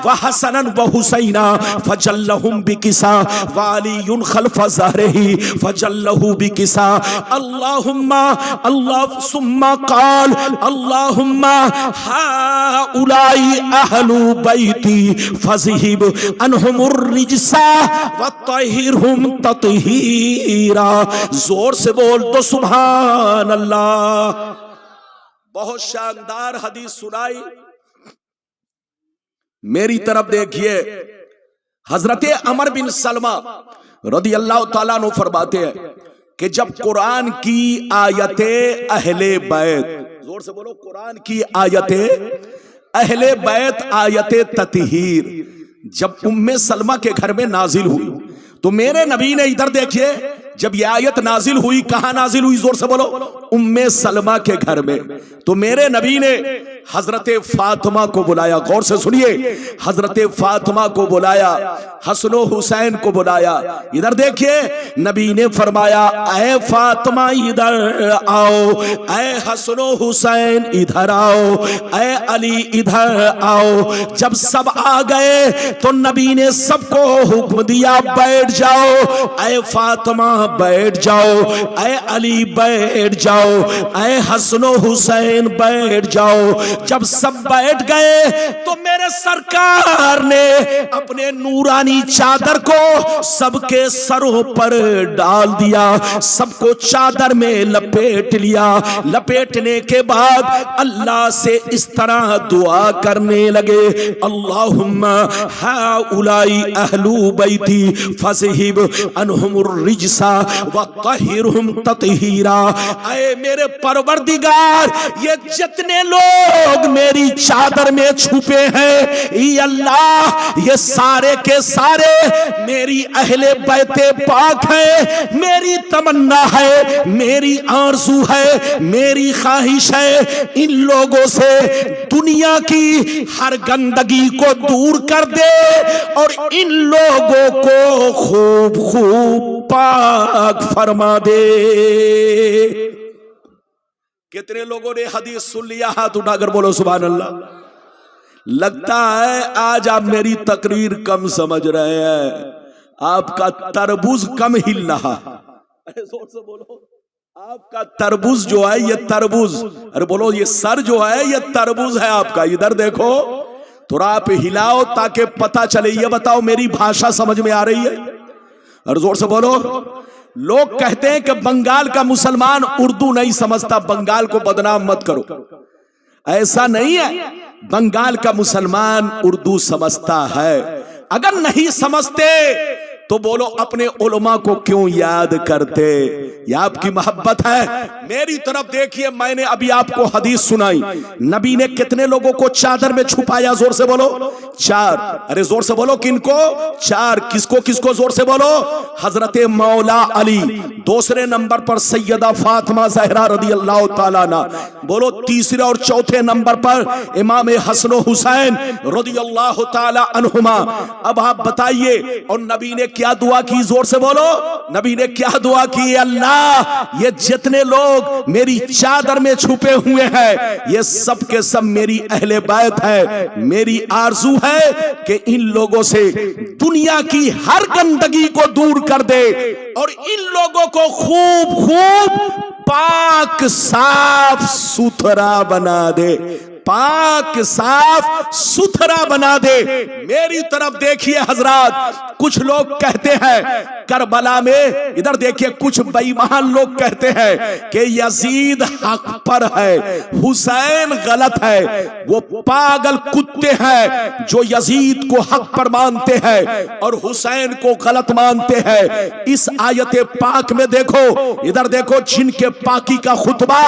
وحسنا وحسینا فجلہم بکسا وعلی خلف ظہرہ فجلہ بکسا. اللہم اللہ ثم قال اللہم ہؤلاء اہل بیتی فاذھب عنہم الرجس وطہرہم تطہیرا. زور سے بول تو سبحان اللہ. بہت شاندار حدیث سنائی. میری طرف دیکھیے، حضرت عمر بن سلمہ رضی اللہ تعالیٰ عنہ فرماتے ہیں کہ جب قرآن کی آیتیں اہل بیت، زور سے بولو، قرآن کی آیتیں اہل بیت، آیت تطہیر جب ام سلمہ کے گھر میں نازل ہوئی تو میرے نبی نے ادھر دیکھیے جب یہ آیت نازل ہوئی، کہاں نازل ہوئی؟ زور سے بولو، ام سلمہ کے گھر میں. تو میرے نبی نے حضرت فاطمہ کو بلایا. غور سے سنیے، حضرت فاطمہ کو بلایا، حسن و حسین کو بلایا. ادھر دیکھیے، نبی نے فرمایا اے فاطمہ ادھر آؤ، اے حسن و حسین ادھر آؤ، اے علی ادھر آؤ. جب سب آ گئے تو نبی نے سب کو حکم دیا بیٹھ جاؤ. اے فاطمہ بیٹھ جاؤ، اے علی بیٹھ جاؤ، اے حسن و حسین بیٹھ جاؤ. جب سب بیٹھ گئے تو میرے سرکار نے اپنے نورانی چادر کو سب کے سروں پر ڈال دیا، سب کو چادر میں لپیٹ لیا. لپیٹنے کے بعد اللہ سے اس طرح دعا کرنے لگے، اللہم ہؤلاء اہل بیتی فاذھب عنہم الرجس وطہرہم تطہیرا. اے میرے پروردگار، یہ جتنے لوگ میری چادر میں چھپے ہیں، ای اللہ، یہ سارے کے سارے میری اہل بیت پاک ہیں. میری تمنا ہے، میری آرزو ہے، میری خواہش ہے، ان لوگوں سے دنیا کی ہر گندگی کو دور کر دے اور ان لوگوں کو خوب خوب پاک فرما دے. کتنے لوگوں نے حدیث سن لیا؟ ہاتھ اٹھا کر بولو سبحان اللہ. لگتا ہے آج آپ میری تقریر کم سمجھ رہے ہیں، آپ کا تربوز کم ہل رہا. زور سے بولو، آپ کا تربوز جو ہے یہ تربوز، ارے بولو یہ سر جو ہے یہ تربوز ہے آپ کا. ادھر دیکھو تھوڑا آپ ہلاؤ تاکہ پتا چلے. یہ بتاؤ میری بھاشا سمجھ میں آ رہی ہے؟ اور زور سے بولو. لوگ کہتے ہیں کہ بنگال کا مسلمان اردو نہیں سمجھتا، بنگال کو بدنام مت کرو. ایسا نہیں ہے، بنگال کا مسلمان اردو سمجھتا ہے. اگر نہیں سمجھتے تو بولو اپنے علماء کو کیوں یاد کرتے؟ یہ آپ کی محبت ہے؟ میری طرف دیکھیے، میں نے ابھی آپ کو حدیث سنائی، نبی نے کتنے لوگوں کو چادر میں چھپایا؟ زور سے بولو، 4۔ ارے زور سے بولو، کن کو؟ 4۔ کس کو زور سے بولو؟ حضرت مولا علی، دوسرے نمبر پر سیدہ فاطمہ زہرا رضی اللہ تعالیٰ عنہ، بولو تیسرے اور چوتھے نمبر پر امام حسن و حسین رضی اللہ تعالیٰ عنہما۔ اب آپ بتائیے، اور نبی نے کیا دعا کی؟ زور سے بولو، نبی نے کیا دعا کی؟ اللہ یہ جتنے لوگ میری چادر میں چھپے ہوئے ہیں یہ سب کے سب میری اہل بیت ہے، میری آرزو ہے کہ ان لوگوں سے دنیا کی ہر گندگی کو دور کر دے اور ان لوگوں کو خوب پاک صاف ستھرا بنا دے، پاک صاف ستھرا بنا دے۔ میری طرف دیکھیے حضرات، کچھ لوگ کہتے ہیں کربلا میں، ادھر دیکھیے کچھ بے ایمان لوگ کہتے ہیں کہ یزید حق پر ہے، حسین غلط ہے۔ وہ پاگل کتے ہیں جو یزید کو حق پر مانتے ہیں اور حسین کو غلط مانتے ہیں۔ اس آیت پاک میں دیکھو، ادھر دیکھو، جن کے پاکی کا خطبہ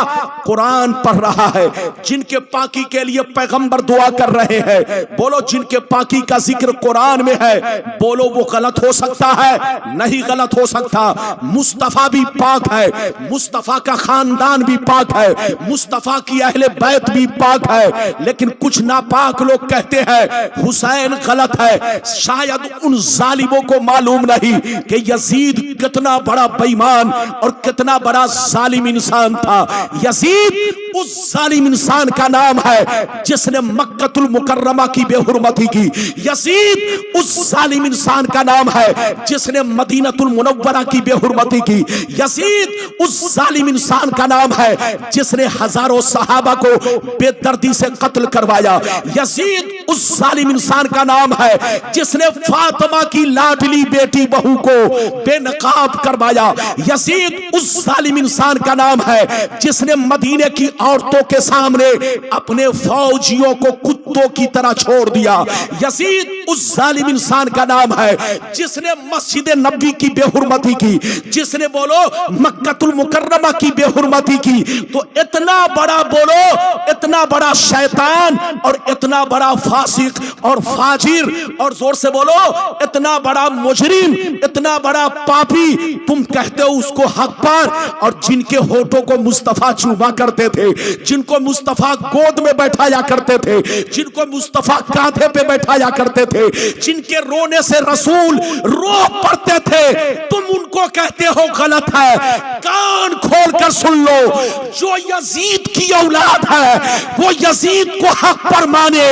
قرآن پڑھ رہا ہے، جن کے پاکی کے لیے پیغمبر دعا کر رہے ہیں، بولو جن کے پاکی کا ذکر قرآن میں ہے، بولو وہ غلط ہو سکتا ہے؟ نہیں غلط ہو سکتا۔ مصطفیٰ بھی پاک ہے، مصطفیٰ کا خاندان بھی پاک ہے، مصطفیٰ کی اہل بیت بھی پاک ہے، لیکن کچھ ناپاک لوگ کہتے ہیں حسین غلط ہے۔ شاید ان ظالموں کو معلوم نہیں کہ یزید کتنا بڑا بے ایمان اور کتنا بڑا ظالم انسان تھا۔ یزید اس ظالم انسان کا نام ہے جس نے مکہ المکرمہ کی بے حرمتی کی۔ یزید اس ظالم انسان کا نام ہے جس نے مدینہ المنورہ کی بے حرمتی کی۔ یزید اس ظالم انسان کا نام ہے جس نے ہزاروں صحابہ کو بے دردی سے قتل کروایا۔ یزید اس ظالم انسان کا نام ہے جس نے فاطمہ کی لاڈلی بیٹی بہو کو بے نقاب کروایا۔ یزید اس ظالم انسان کا نام ہے جس نے مدینے کی عورتوں کے سامنے اپنے فوجیوں کو کتوں کی طرح چھوڑ دیا۔ یزید اس ظالم انسان کا نام ہے جس نے مسجد نبوی کی بے حرمتی کی، جس نے بولو مکہ المکرمہ کی بے حرمتی کی۔ تو اتنا بڑا، بولو اتنا بڑا شیطان اور اتنا بڑا فاسق اور فاجر، اور زور سے بولو اتنا بڑا مجرم، اتنا بڑا پاپی، تم کہتے ہو اس کو حق پر، اور جن کے ہونٹوں کو مصطفیٰ چوما کرتے تھے، جن کو مصطفیٰ گود میں بیٹھایا کرتے تھے، جن کو مصطفیٰ کاندھے پہ بیٹھایا کرتے تھے، جن کے رونے سے رسول رو پڑتے تھے، تم ان کو کہتے ہو غلط ہے۔ کان کھول کر سن لو، جو یزید کی اولاد ہے وہ یزید کو حق پر مانے۔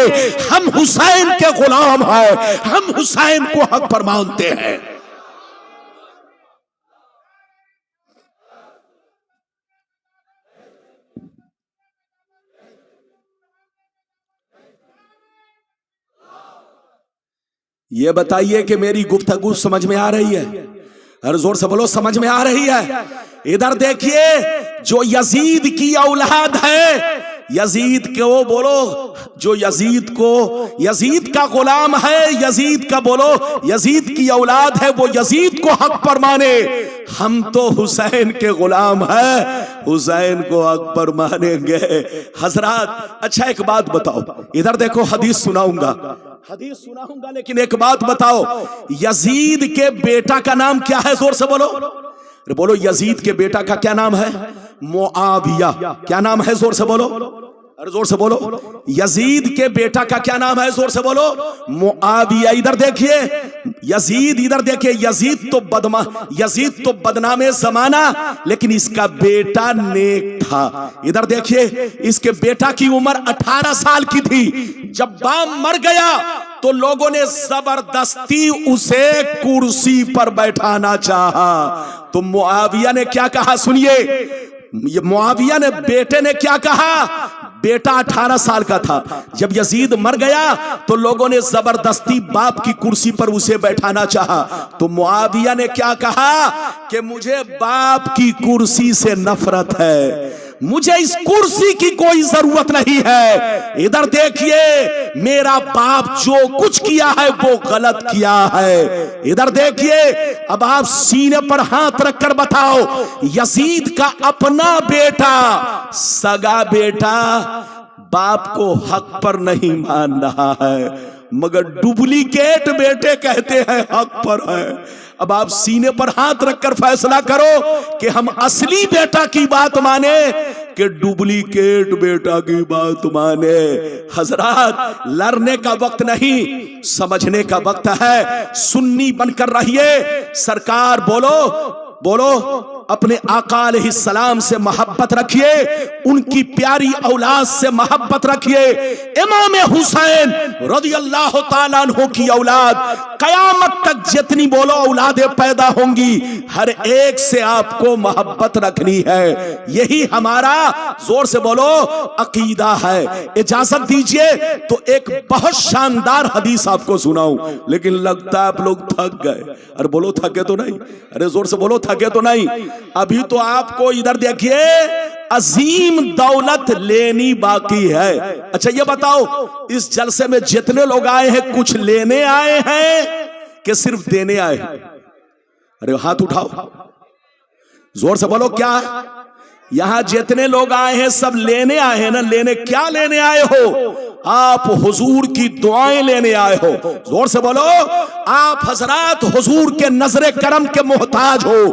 ہم حسین کے غلام ہیں، ہم حسین کو حق پر مانتے ہیں۔ یہ بتائیے کہ میری گفتگو سمجھ میں آ رہی ہے؟ ہر زور سے بولو، سمجھ میں آ رہی ہے؟ ادھر دیکھیے، جو یزید کی اولاد ہے، یزید کو بولو، جو یزید کا غلام ہے، یزید کا بولو، یزید کی اولاد ہے، وہ یزید کو حق پر مانے۔ ہم تو حسین کے غلام ہیں، حسین کو حق پر مانیں گے۔ حضرات اچھا ایک بات بتاؤ، ادھر دیکھو حدیث سناؤں گا لیکن ایک بات بتاؤ، یزید کے بیٹا کا نام کیا ہے؟ زور سے بولو، بولو یزید کے بیٹا کا کیا نام ہے؟ معاویہ۔ کیا نام ہے؟ زور سے بولو، زور سے بولو، یزید کے بیٹا کا کیا نام ہے؟ زور سے بولو، معاویہ۔ ادھر دیکھیے یزید، ادھر دیکھیے یزید تو بدنام زمانہ، لیکن اس کا بیٹا نیک تھا۔ ادھر دیکھیے اس کے بیٹا کی عمر 18 سال کی تھی جب باپ مر گیا تو لوگوں نے زبردستی اسے کرسی پر بیٹھانا چاہا۔ تو معاویہ نے کیا کہا؟ سنیے، معاویہ نے بیٹے نے کیا کہا؟ بیٹا 18 سال کا تھا، جب یزید مر گیا تو لوگوں نے زبردستی باپ کی کرسی پر اسے بیٹھانا چاہا۔ تو معاویہ نے کیا کہا کہ مجھے باپ کی کرسی سے نفرت ہے، مجھے اس کرسی کی کوئی ضرورت نہیں ہے. ادھر دیکھیے میرا باپ جو کچھ کیا ہے وہ غلط کیا ہے. ادھر دیکھیے اب آپ سینے پر ہاتھ رکھ کر بتاؤ, یزید کا اپنا بیٹا, سگا بیٹا باپ کو حق پر نہیں مان رہا ہے, مگر ڈپلیکیٹ بیٹے کہتے ہیں حق پر ہے. اب آپ سینے پر ہاتھ رکھ کر فیصلہ کرو کہ ہم اصلی بیٹا کی بات مانے کہ ڈپلیکیٹ بیٹا کی بات مانے. حضرات لڑنے کا وقت نہیں, سمجھنے کا وقت ہے. سنی بن کر رہیے. سرکار بولو بولو اپنے آقا علیہ السلام سے محبت رکھیے, ان کی پیاری اولاد سے محبت رکھیے. امام حسین رضی اللہ تعالیٰ عنہ کی اولاد قیامت تک جتنی بولو اولادیں پیدا ہوں گی, ہر ایک سے آپ کو محبت رکھنی ہے. یہی ہمارا زور سے بولو عقیدہ ہے. اجازت دیجئے تو ایک بہت شاندار حدیث آپ کو سناؤں, لیکن لگتا ہے آپ لوگ تھک گئے. ارے بولو تھکے تو نہیں, ارے زور سے بولو تھکے تو نہیں. ابھی تو آپ کو ادھر دیکھیے عظیم دولت لینی باقی ہے. اچھا یہ بتاؤ اس جلسے میں جتنے لوگ آئے ہیں کچھ لینے آئے ہیں کہ صرف دینے آئے ہیں؟ ارے ہاتھ اٹھاؤ, زور سے بولو. کیا یہاں جتنے لوگ آئے ہیں سب لینے آئے ہیں نا؟ لینے کیا لینے آئے ہو؟ آپ حضور کی دعائیں لینے آئے ہو. زور سے بولو. آپ حضرات حضور کے نظر کرم کے محتاج ہو.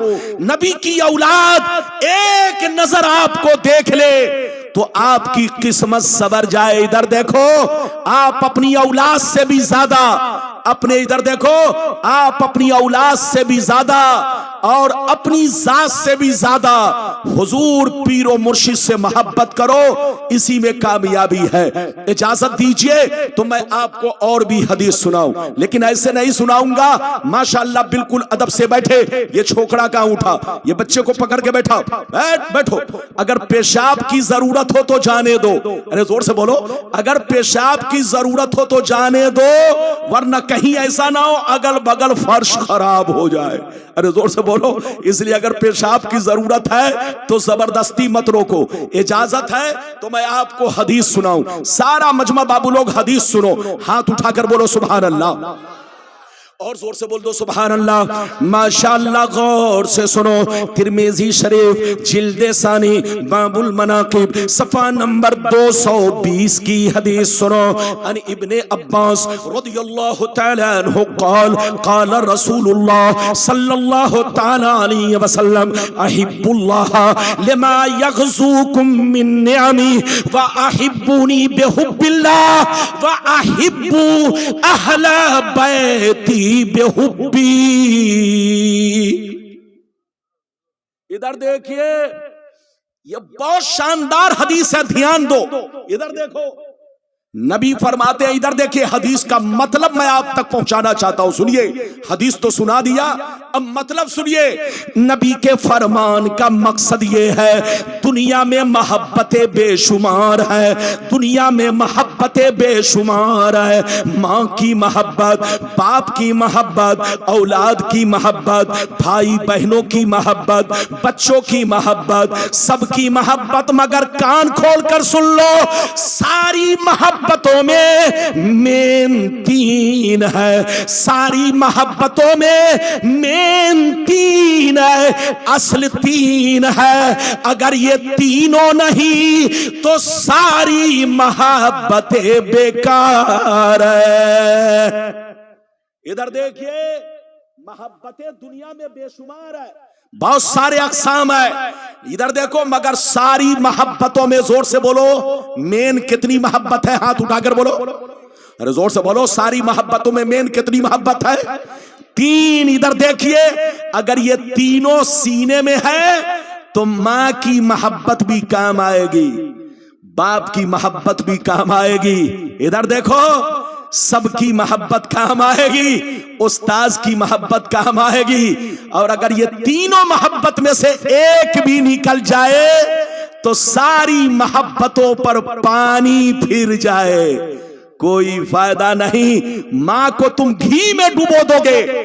نبی کی اولاد ایک نظر آپ کو دیکھ لے تو آپ کی قسمت سنور جائے. ادھر دیکھو آپ اپنی اولاد سے بھی زیادہ, اپنے ادھر دیکھو آپ اپنی اولاد سے بھی زیادہ اور اپنی ذات سے بھی زیادہ حضور پیر و مرشد سے محبت کرو, اسی میں کامیابی ہے. اجازت دیجئے تو میں آپ کو اور بھی حدیث سناؤں, لیکن ایسے نہیں سناؤں گا. ماشاءاللہ بالکل ادب سے بیٹھے. یہ چھوکڑا کہاں اٹھا, یہ بچے کو پکڑ کے بیٹھا, بیٹھو. اگر پیشاب کی ضرورت ہو تو جانے دو. ارے زور سے بولو. اگر پیشاب کی ضرورت ہو تو جانے دو, ورنہ کہیں ایسا نہ ہو اگل بگل فرش خراب ہو جائے. ارے زور سے بولو. اس لیے اگر پیشاب کی ضرورت ہے تو زبردستی مت روکو. اجازت ہے تو میں آپ کو حدیث سناؤں. سارا مجمع بابو لوگ حدیث سنو, ہاتھ اٹھا کر بولو سبحان اللہ, اور زور سے بول دو سبحان اللہ. ماشاءاللہ غور سے سنو. ترمذی شریف جلد ثانی باب المناقب صفحہ نمبر 220 کی حدیث سنو. ان ابن عباس رضی اللہ تعالی عنہ قال قال رسول اللہ صلی اللہ تعالی علیہ وسلم احب اللہ لما یغزوکم من نعمی واحبونی بحب اللہ واحبوا اہل بیتی بحبی. ادھر دیکھیے یہ بہت شاندار حدیث ہے, دھیان دو. ادھر دیکھو نبی فرماتے ہیں, ادھر دیکھیے حدیث کا مطلب میں آپ تک پہنچانا چاہتا ہوں. سنیے, حدیث تو سنا دیا, اب مطلب سنیے. نبی کے فرمان کا مقصد یہ ہے دنیا میں محبتیں بے شمار ہے, دنیا میں محبتیں بے شمار ہے. ماں کی محبت, باپ کی محبت, اولاد کی محبت, بھائی بہنوں کی محبت, بچوں کی محبت, سب کی محبت. مگر کان کھول کر سن لو, ساری محبتوں میں مین تین ہے, ساری محبتوں میں مین تین ہے, اصل تین ہے. اگر یہ تینوں نہیں تو ساری محبتیں بیکار ہے. ادھر دیکھیے محبتیں دنیا میں بے شمار ہے, بہت سارے اقسام ہے. ادھر دیکھو مگر ساری محبتوں میں زور سے بولو مین کتنی محبت ہے؟ ہاتھ اٹھا کر بولو. ارے زور سے بولو. ساری محبتوں میں مین کتنی محبت ہے؟ تین. ادھر دیکھیے اگر یہ تینوں سینے میں ہے تو ماں کی محبت بھی کام آئے گی, باپ کی محبت بھی کام آئے گی. ادھر دیکھو سب کی محبت کام آئے گی, استاذ کی محبت کام آئے گی. اور اگر یہ تینوں محبت میں سے ایک بھی نکل جائے تو ساری محبتوں پر پانی پھر جائے, کوئی فائدہ نہیں. ماں کو تم گھی میں ڈبو دو گے,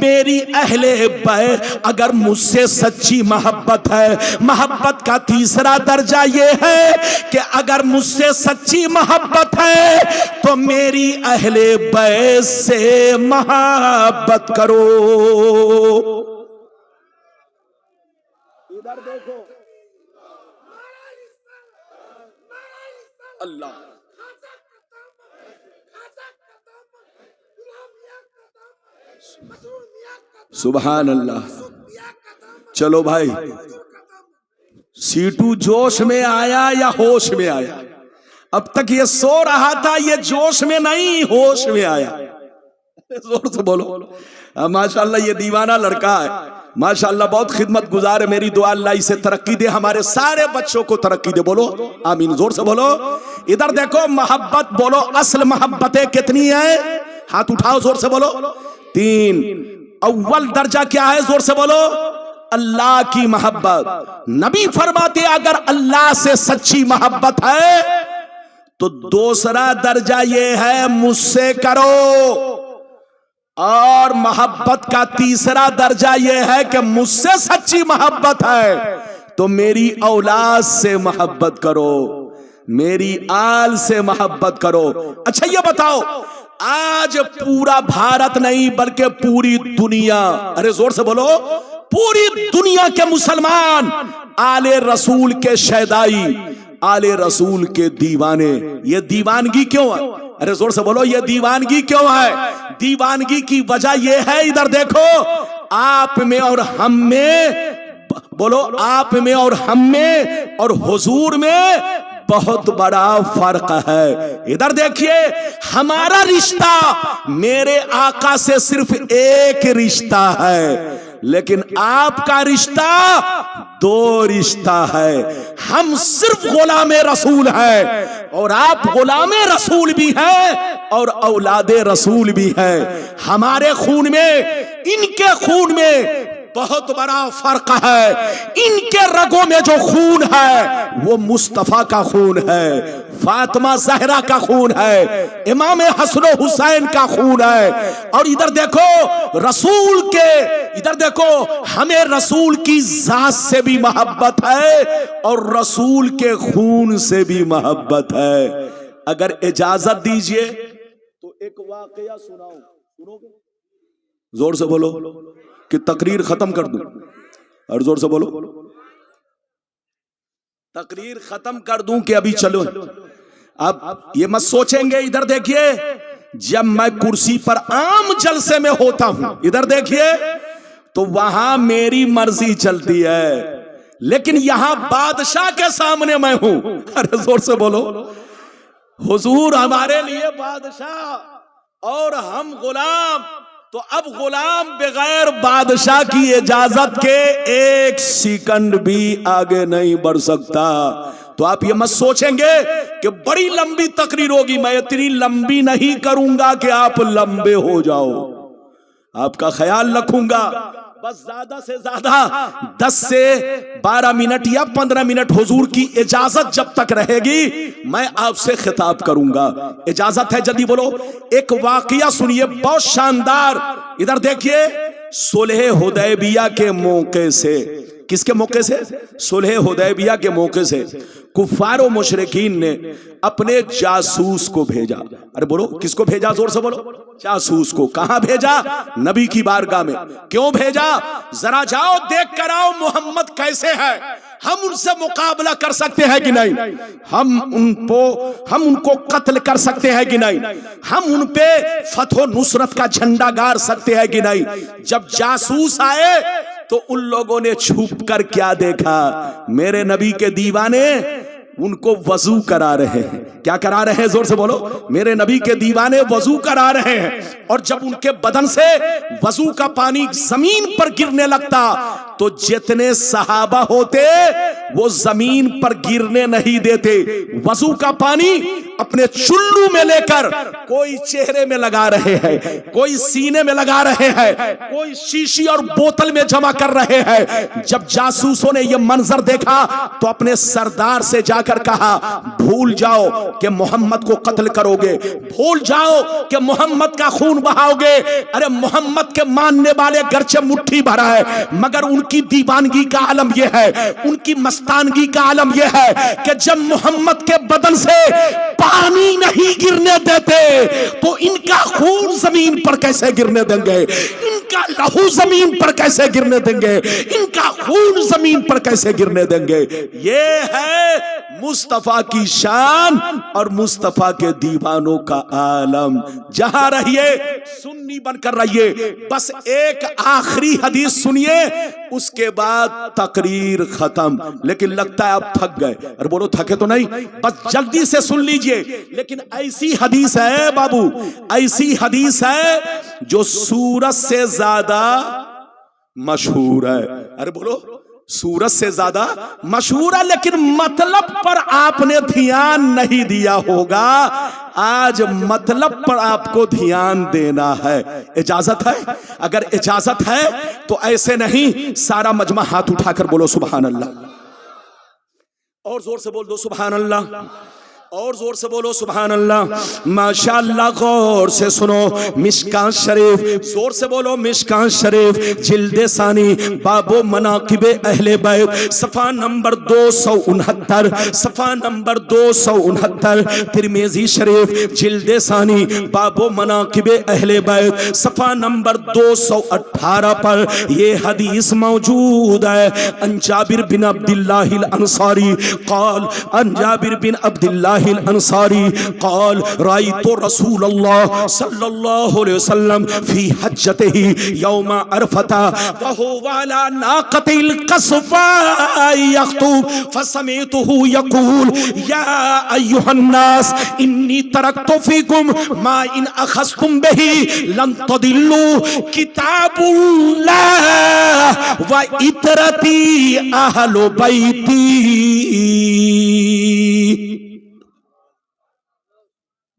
میری اہل بیت اگر مجھ سے سچی محبت ہے، محبت کا تیسرا درجہ یہ ہے کہ اگر مجھ سے سچی محبت ہے تو میری اہل بیت سے محبت کرو۔ ادھر دیکھو اللہ، سبحان اللہ۔ چلو بھائی، سیٹو جوش میں آیا یا ہوش میں آیا؟ اب تک یہ سو رہا تھا، یہ جوش میں نہیں ہوش میں آیا۔ زور سے بولو ماشاءاللہ، یہ دیوانہ لڑکا ہے ماشاءاللہ، بہت خدمت گزار ہے۔ میری دعا اللہ اسے ترقی دے، ہمارے سارے بچوں کو ترقی دے، بولو آمین، زور سے بولو۔ ادھر دیکھو محبت، بولو اصل محبتیں کتنی ہیں؟ ہاتھ اٹھاؤ، زور سے بولو۔ 3۔ اول درجہ کیا ہے؟ زور سے بولو، اللہ کی محبت۔ نبی فرماتے اگر اللہ سے سچی محبت ہے تو دوسرا درجہ یہ ہے مجھ سے کرو، اور محبت کا تیسرا درجہ یہ ہے کہ مجھ سے سچی محبت ہے تو میری اولاد سے محبت کرو، میری آل سے محبت کرو۔ اچھا یہ بتاؤ، آج پورا بھارت نہیں بلکہ پوری دنیا، ارے زور سے بولو، پوری دنیا کے مسلمان آل رسول کے شیدائی، آل رسول کے دیوانے۔ یہ دیوانگی کیوں ہے؟ ارے زور سے بولو، یہ دیوانگی کیوں ہے؟ دیوانگی کی وجہ یہ ہے، ادھر دیکھو، آپ میں اور ہم میں، بولو آپ میں اور ہم میں اور حضور میں بہت بڑا فرق ہے۔ ادھر دیکھیے، ہمارا رشتہ میرے آقا سے صرف ایک رشتہ ہے، لیکن آپ کا رشتہ 2 رشتہ ہے۔ ہم صرف غلام رسول ہیں اور آپ غلام رسول بھی ہیں اور اولاد رسول بھی ہیں۔ ہمارے خون میں ان کے خون میں بہت بڑا فرق ہے۔ ان کے رگوں میں جو خون ہے وہ مصطفیٰ کا خون ہے، فاطمہ زہرا کا خون ہے، امام حسن و حسین کا خون ہے۔ اور ادھر دیکھو رسول کے، ادھر دیکھو ہمیں رسول کی ذات سے بھی محبت ہے اور رسول کے خون سے بھی محبت ہے۔ اگر اجازت دیجئے تو ایک واقعہ سناؤں، سنو گے؟ زور سے بولو کہ تقریر ختم کر دوں، اور زور سے بولو تقریر ختم کر دوں کہ ابھی چلو؟ اب یہ مت سوچیں گے، ادھر دیکھیے، جب میں کرسی پر عام جلسے میں ہوتا ہوں، ادھر دیکھیے، تو وہاں میری مرضی چلتی ہے، لیکن یہاں بادشاہ کے سامنے میں ہوں۔ ارے زور سے بولو، حضور ہمارے لیے بادشاہ اور ہم غلام، تو اب غلام بغیر بادشاہ کی اجازت کے 1 سیکنڈ بھی آگے نہیں بڑھ سکتا۔ تو آپ یہ مت سوچیں گے کہ بڑی لمبی تقریر ہوگی، میں اتنی لمبی نہیں کروں گا کہ آپ لمبے ہو جاؤ، آپ کا خیال رکھوں گا۔ بس زیادہ سے زیادہ 10 سے 12 منٹ یا 15 منٹ حضور کی اجازت جب تک رہے گی میں آپ سے خطاب کروں گا۔ اجازت ہے؟ جلدی بولو۔ ایک واقعہ سنیے بہت شاندار، ادھر دیکھیے، صلح حدیبیہ کے موقع سے، کس کے موقع سے؟ صلح حدیبیہ کے موقع سے کفار و مشرکین نے اپنے جاسوس کو بھیجا۔ ارے بولو کس کو بھیجا؟ زور سے بولو، جاسوس کو۔ کہاں بھیجا؟ نبی کی بارگاہ میں۔ کیوں بھیجا؟ ذرا جاؤ دیکھ کر آؤ محمد کیسے ہے، ہم ان سے مقابلہ کر سکتے ہیں کہ نہیں، ہم ان کو قتل کر سکتے ہیں کہ نہیں، ہم ان پہ فتح و نصرت کا جھنڈا گاڑ سکتے ہیں کہ نہیں۔ جب جاسوس آئے تو ان لوگوں نے چھپ کر کیا دیکھا؟ میرے نبی کے دیوانے ان کو وضو کرا رہے ہیں۔ کیا کرا رہے ہیں؟ زور سے بولو۔ میرے نبی کے دیوانے وضو کرا رہے ہیں، اور جب ان کے بدن سے وضو کا پانی زمین پر گرنے لگتا تو جتنے صحابہ ہوتے وہ زمین پر گرنے نہیں دیتے. وضو کا پانی اپنے چلو میں لے کر کوئی چہرے میں لگا رہے ہیں, کوئی سینے میں لگا رہے ہیں, کوئی شیشی اور بوتل میں جمع کر رہے ہیں. جب جاسوسوں نے یہ منظر دیکھا تو اپنے سردار سے جا کر کہا, بھول جاؤ کہ محمد کو قتل کرو گے, بھول جاؤ کہ محمد کا خون بہاؤ گے. ارے محمد کے ماننے والے گرچہ مٹھی بھرا ہے, مگر ان کی دیوانگی کا عالم یہ ہے, ان کی مستانگی کا عالم یہ ہے کہ جب محمد کے بدن سے پانی نہیں گرنے دیتے تو ان کا خون زمین پر کیسے گرنے دیں گے, ان کا لہو زمین پر کیسے گرنے دیں گے, ان کا خون زمین پر کیسے گرنے دیں گے. یہ ہے مصطفیٰ کی شان اور مصطفیٰ کے دیوانوں کا عالم. جہاں رہیے سنی بن کر رہیے. بس ایک آخری حدیث سنیے, اس کے بعد تقریر ختم. لیکن لگتا ہے آپ تھک گئے. ارے بولو تھکے تو نہیں, بس جلدی سے سن لیجئے. لیکن ایسی حدیث ہے بابو, ایسی حدیث ہے جو سورت سے زیادہ مشہور ہے. ارے بولو سورت سے زیادہ مشہور ہے, لیکن مطلب پر آپ نے دھیان نہیں دیا ہوگا. آج مطلب پر آپ کو دھیان دینا ہے. اجازت ہے؟ اگر اجازت ہے تو ایسے نہیں, سارا مجمع ہاتھ اٹھا کر بولو سبحان اللہ, اور زور سے بول دو سبحان اللہ, اور زور سے بولو سبحان اللہ. ماشاءاللہ غور سے سنو, مشکاۃ شریف, زور سے بولو مشکاۃ شریف, جلد ثانی, باب مناقب اہل بیت, صفحہ نمبر 269, صفحہ نمبر 269. ترمذی شریف جلد ثانی, باب مناقب اہل بیت, صفحہ نمبر 218 پر یہ حدیث موجود ہے. ان جابر بن عبداللہ الانصاری قال, ان جابر بن عبداللہ الانصاری قال رأيت رسول الله صلى الله عليه وسلم في حجته يوم عرفة وهو على ناقة القصواء يخطب فسمعته يقول يا أيها الناس إني تركت فيكم ما إن أخذتم به لن تضلوا كتاب الله وإترتي أهل بيتي.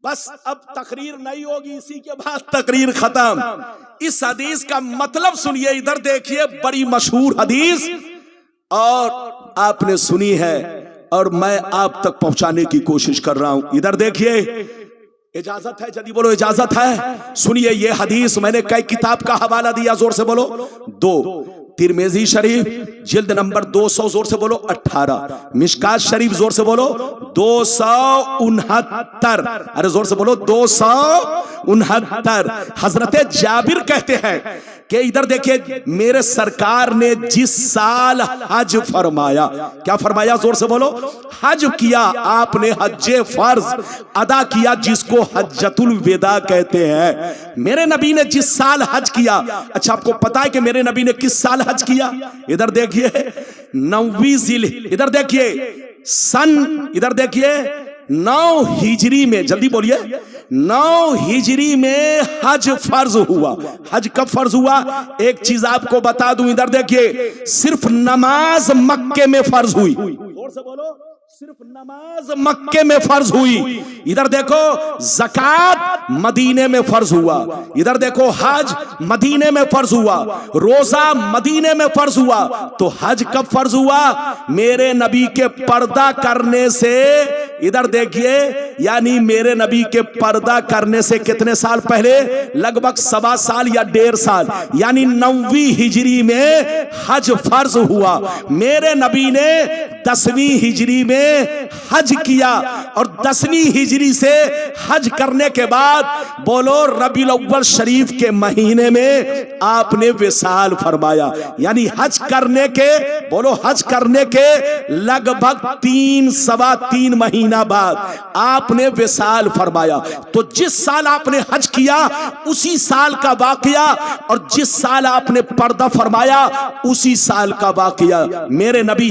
بس اب تقریر نہیں ہوگی, اسی کے بعد تقریر ختم. اس حدیث کا مطلب سنیے, ادھر دیکھیے, بڑی مشہور حدیث اور آپ نے سنی ہے اور میں آپ تک پہنچانے کی کوشش کر رہا ہوں. ادھر دیکھیے, اجازت ہے؟ جلدی بولو اجازت ہے. سنیے یہ حدیث, میں نے کئی کتاب کا حوالہ دیا, زور سے بولو 2. ترمذی شریف جلد نمبر 200, زور سے بولو 18. مشکاۃ شریف زور سے بولو 269. ارے زور سے بولو 269. حضرت جابر کہتے ہیں کہ ادھر دیکھیں, میرے سرکار نے جس سال حج فرمایا, کیا فرمایا؟ زور سے بولو, حج کیا. آپ نے حج فرض ادا کیا جس کو حجۃ الوداع کہتے ہیں. میرے نبی نے جس سال حج کیا, اچھا آپ کو پتا ہے کہ میرے نبی نے کس سال حج کیا؟ ادھر دیکھیے 9ویں ذوالحجہ, ادھر دیکھیے سن, ادھر دیکھیے 9 ہجری میں, جلدی بولیے 9 ہجری میں حج فرض ہوا. حج کب فرض ہوا؟ ایک چیز آپ کو بتا دوں, ادھر دیکھیے, صرف نماز مکے میں فرض ہوئی. زور سے بولو, صرف نماز مکے میں فرض ہوئی. ادھر دیکھو زکات مدینے میں فرض ہوا. ادھر دیکھو حج مدینے میں فرض ہوا. روزہ مدینے میں فرض ہوا. تو حج کب فرض ہوا؟ میرے نبی کے پردہ کرنے سے, ادھر دیکھیے, یعنی میرے نبی کے پردہ کرنے سے کتنے سال پہلے؟ لگ بھگ 1.25 سال یا 1.5 سال, یعنی 9ویں ہجری میں حج فرض ہوا. میرے نبی نے 10ویں ہجری میں حج کیا, اور 10ویں ہجری سے حج کرنے کے بعد بولو ربیع الاول شریف کے مہینے میں آپ نے وصال فرمایا. یعنی حج کرنے کے, بولو حج کرنے کے لگ بھگ 3 مہینہ بعد آپ نے وصال فرمایا. تو جس سال آپ نے حج کیا اسی سال کا واقعہ, اور جس سال آپ نے پردہ فرمایا اسی سال کا واقعہ. میرے نبی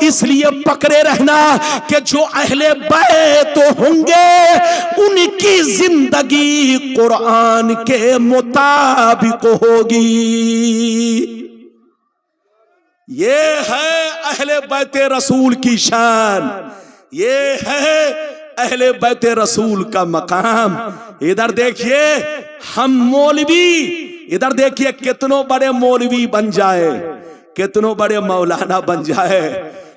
اس لیے پکڑے رہنا کہ جو اہل بیت ہوں گے ان کی زندگی قرآن کے مطابق ہوگی. یہ ہے اہل بیت رسول کی شان، یہ ہے اہل بیت رسول کا مقام. ادھر دیکھیے ہم مولوی، ادھر دیکھیے کتنوں بڑے مولوی بن جائے، کتنوں بڑے مولانا بن جائے،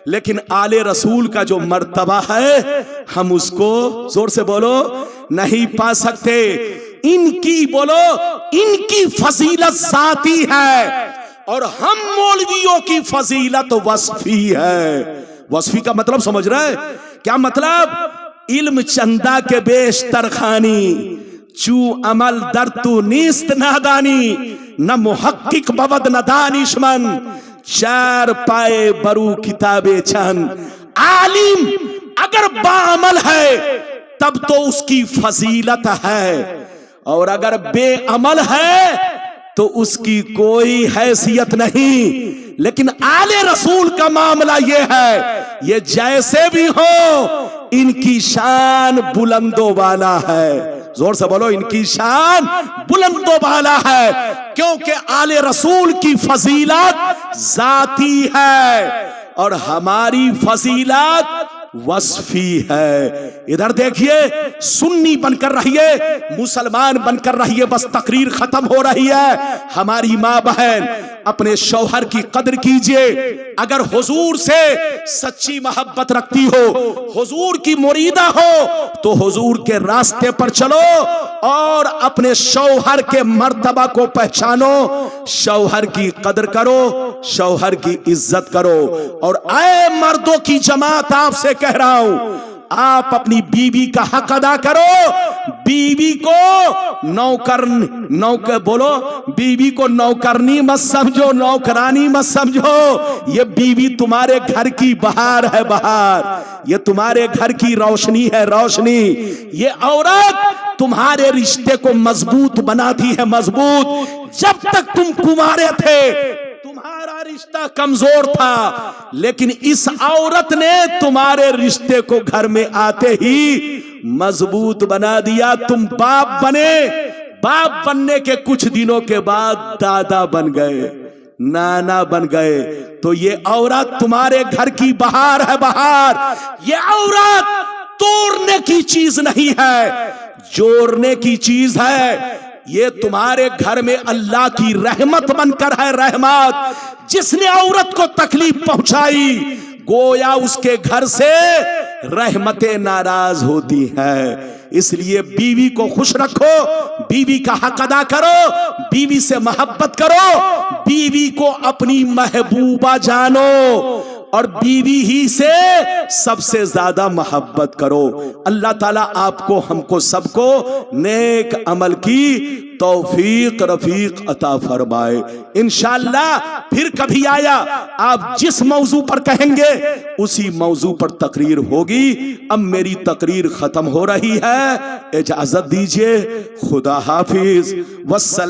لیکن آل رسول کا جو مرتبہ ہے ہم اس کو زور سے بولو نہیں پا سکتے. ان کی بولو ان کی فضیلت ذاتی ہے اور ہم مولویوں کی فضیلت وصفی ہے. وصفی کا مطلب سمجھ رہے ہیں کیا مطلب؟ علم چندہ کے بیشتر خانی، چو عمل در تو نیست نادانی، نہ محقق بود نہ دانشمن، چار پائے برو کتاب چند. عالم اگر باعمل ہے تب تو اس کی فضیلت ہے، اور اگر بے عمل ہے تو اس کی کوئی حیثیت نہیں. لیکن آل رسول کا معاملہ یہ ہے، یہ جیسے بھی ہو ان کی شان بلند و بالا ہے. زور سے بولو ان کی شان بلند و بالا ہے، کیونکہ آل رسول کی فضیلت ذاتی ہے اور ہماری فضیلت وصفی ہے. ادھر دیکھیے سنی بن کر رہیے، مسلمان بن کر رہیے، بس تقریر ختم ہو رہی ہے. ہماری ماں بہن اپنے شوہر کی قدر کیجئے. اگر حضور سے سچی محبت رکھتی ہو، حضور کی مریدہ ہو تو حضور کے راستے پر چلو اور اپنے شوہر کے مرتبہ کو پہچانو، شوہر کی قدر کرو، شوہر کی عزت کرو. اور اے مردوں کی جماعت آپ سے کہہ رہا ہوں، آپ اپنی بیوی کا حق ادا کرو. بیوی کو بولو بیوی کو نوکرنی مت سمجھو، نوکرانی مت سمجھو. یہ بیوی تمہارے گھر کی بہار ہے، بہار. یہ تمہارے گھر کی روشنی ہے، روشنی. یہ عورت تمہارے رشتے کو مضبوط بناتی ہے، مضبوط. جب تک تم کمارے تھے تمہارا رشتہ کمزور تھا، لیکن اس عورت نے تمہارے رشتے کو گھر میں آتے ہی مضبوط بنا دیا. تم باپ بنے، باپ بننے کے کچھ دنوں کے بعد دادا بن گئے، نانا بن گئے. تو یہ عورت تمہارے گھر کی بہار ہے، بہار. یہ عورت توڑنے کی چیز نہیں ہے، جوڑنے کی چیز ہے. یہ تمہارے گھر میں اللہ کی رحمت بن کر ہے، رحمت. جس نے عورت کو تکلیف پہنچائی گویا اس کے گھر سے رحمتیں ناراض ہوتی ہیں. اس لیے بیوی کو خوش رکھو، بیوی کا حق ادا کرو، بیوی سے محبت کرو، بیوی کو اپنی محبوبہ جانو اور بیوی ہی سے سب سے زیادہ محبت کرو. اللہ تعالیٰ آپ کو، ہم کو، سب کو نیک عمل کی توفیق رفیق عطا فرمائے. انشاءاللہ پھر کبھی آیا آپ جس موضوع پر کہیں گے اسی موضوع پر تقریر ہوگی. اب میری تقریر ختم ہو رہی ہے، اجازت دیجیے. خدا حافظ. والسلام.